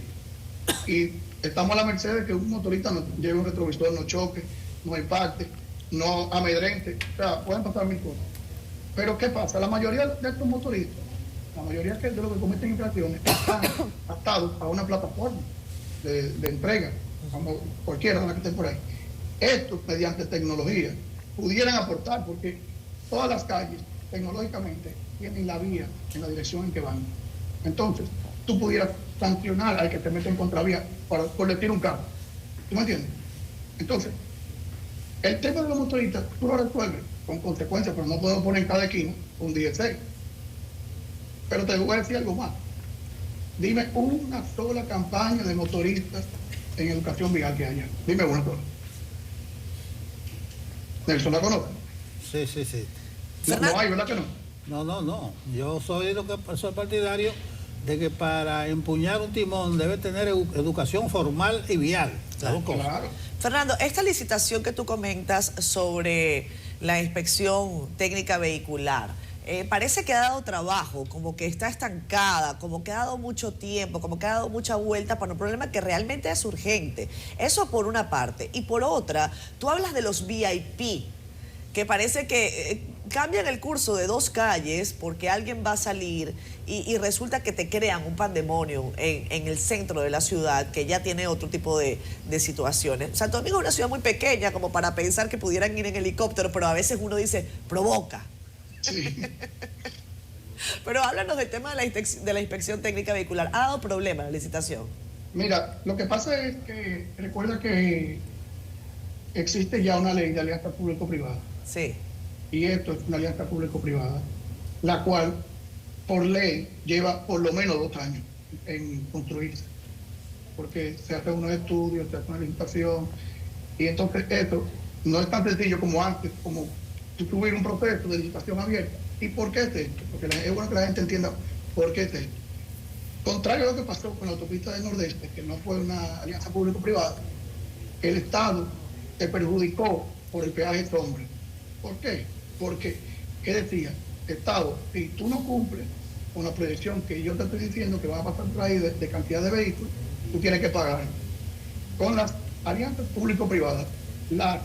y estamos a la merced de que un motorista no lleve un retrovisor, no choque, no impacte, no amedrente, o sea, pueden pasar mil cosas. Pero ¿qué pasa? La mayoría de estos motoristas, la mayoría de los que cometen infracciones, están atados a una plataforma de entrega, como cualquiera de las que estén por ahí. Estos, mediante tecnología, pudieran aportar, porque todas las calles, tecnológicamente, tienen la vía en la dirección en que van. Entonces, tú pudieras sancionar al que te mete en contravía por decir un carro. ¿Tú me entiendes? Entonces, el tema de los motoristas, tú lo resuelves con consecuencias, pero no podemos poner en cada esquina un 16. Pero te voy a decir algo más. Dime una sola campaña de motoristas en educación vial que haya. Dime una sola. ¿Nelson la conoce? Sí. No hay, ¿verdad que no? No. Yo soy partidario de que para empuñar un timón debe tener educación formal y vial. Claro. Fernando, esta licitación que tú comentas sobre la inspección técnica vehicular, parece que ha dado trabajo, como que está estancada, como que ha dado mucho tiempo, como que ha dado mucha vuelta para un problema que realmente es urgente. Eso por una parte. Y por otra, tú hablas de los VIP, que parece que cambian el curso de 2 calles porque alguien va a salir y resulta que te crean un pandemonio en el centro de la ciudad que ya tiene otro tipo de situaciones. Santo Domingo es una ciudad muy pequeña como para pensar que pudieran ir en helicóptero, pero a veces uno dice, provoca. Sí. Pero háblanos del tema de la inspección técnica vehicular. ¿Ha dado problema la licitación? Mira, lo que pasa es que recuerda que existe ya una ley de alianza público-privada. Sí. Y esto es una alianza público-privada, la cual, por ley, lleva por lo menos 2 años en construirse. Porque se hacen unos estudios, se hace una licitación, y entonces esto no es tan sencillo como antes, como subir un proceso de licitación abierta. ¿Y por qué es esto? Porque es bueno que la gente entienda por qué es esto. Contrario a lo que pasó con la autopista del Nordeste, que no fue una alianza público-privada, el Estado se perjudicó por el peaje sombra. ¿Por qué? Porque, ¿qué decía? Estado, si tú no cumples con la proyección que yo te estoy diciendo que va a pasar por ahí de cantidad de vehículos, tú tienes que pagar. Con las alianzas público-privadas, las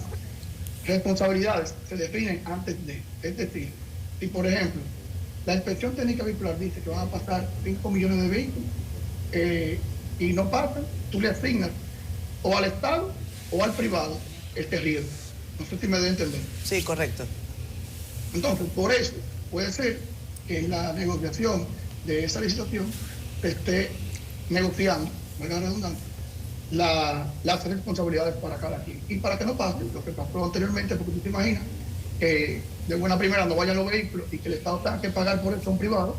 responsabilidades se definen antes de. Es decir, si por ejemplo, la inspección técnica vehicular dice que van a pasar 5 millones de vehículos y no pasan, tú le asignas o al Estado o al privado este riesgo. No sé si me debe entender. Sí, correcto. Entonces, por eso puede ser que en la negociación de esa licitación se esté negociando, valga la redundancia, las responsabilidades para cada quien. Y para que no pase lo que pasó anteriormente, porque tú te imaginas que de buena primera no vayan los vehículos y que el Estado tenga que pagar por eso a un privado,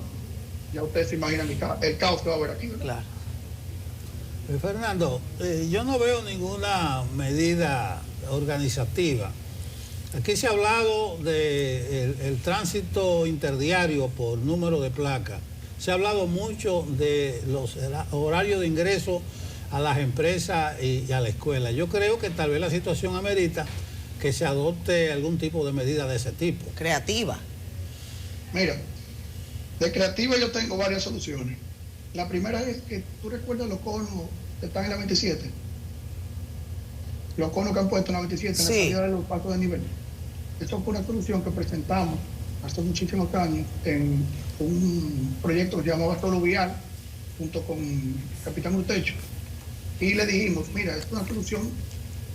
ya ustedes se imaginan el caos que va a haber aquí, ¿verdad? Claro. Fernando, yo no veo ninguna medida organizativa. Aquí se ha hablado del tránsito interdiario por número de placa. Se ha hablado mucho de los horarios de ingreso a las empresas y a la escuela. Yo creo que tal vez la situación amerita que se adopte algún tipo de medida de ese tipo. Creativa. Mira, de creativa yo tengo varias soluciones. La primera es que tú recuerdas los conos que están en la 27. Los conos que han puesto en la 27, en la salida de los pasos de nivel. Eso fue una solución que presentamos hace muchísimos años en un proyecto que se llamaba Solo Vial, junto con Capitán Urtecho. Y le dijimos, mira, es una solución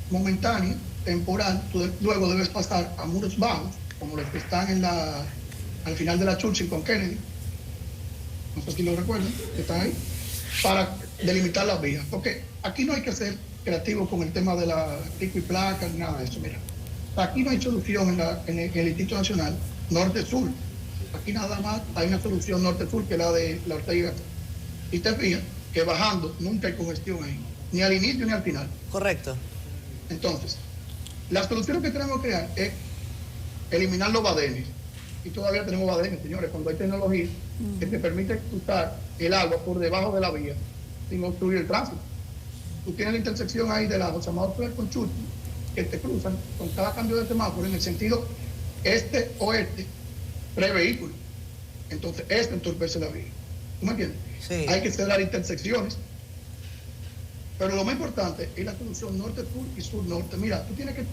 momentánea, temporal, tú luego debes pasar a muros bajos, como los que están al final de la Churchill con Kennedy, no sé si lo recuerdan, que están ahí, para delimitar las vías. Porque aquí no hay que ser creativo con el tema de la pico y placa, ni nada de eso, mira. Aquí no hay solución en el Instituto Nacional norte-sur. Aquí nada más hay una solución norte-sur que es la de la Ortega. Y te fijas que bajando nunca hay congestión ahí, ni al inicio ni al final. Correcto. Entonces, la solución que tenemos que crear es eliminar los badenes. Y todavía tenemos badenes, señores, cuando hay tecnología que te permite cruzar el agua por debajo de la vía sin obstruir el tránsito. Tú tienes la intersección ahí de la José Amador Ferrer con Churchill, que te cruzan con cada cambio de semáforo en el sentido este-oeste, pre-vehículo. Entonces, esto entorpece la vía. ¿Tú me entiendes? Sí. Hay que cerrar intersecciones. Pero lo más importante es la solución norte-sur y sur-norte. Mira, tú tienes que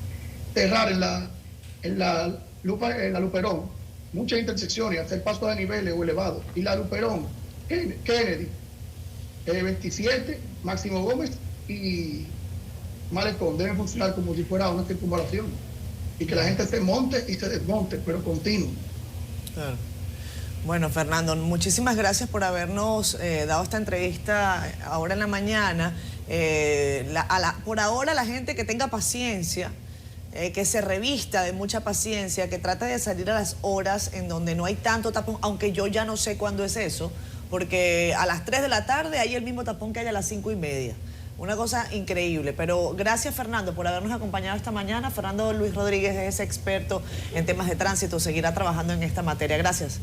cerrar en la Luperón muchas intersecciones, hacer pasos de niveles o elevados. Y la Luperón, Kennedy, 27, Máximo Gómez y Malecón deben funcionar como si fuera una circunvalación. Y que la gente se monte y se desmonte, pero continuo. Claro. Bueno, Fernando, muchísimas gracias por habernos dado esta entrevista ahora en la mañana. Por ahora la gente que tenga paciencia, que se revista de mucha paciencia, que trate de salir a las horas en donde no hay tanto tapón, aunque yo ya no sé cuándo es eso, porque a las 3 de la tarde hay el mismo tapón que hay a las 5:30. Una cosa increíble, pero gracias Fernando por habernos acompañado esta mañana. Fernando Luis Rodríguez es experto en temas de tránsito, seguirá trabajando en esta materia. Gracias.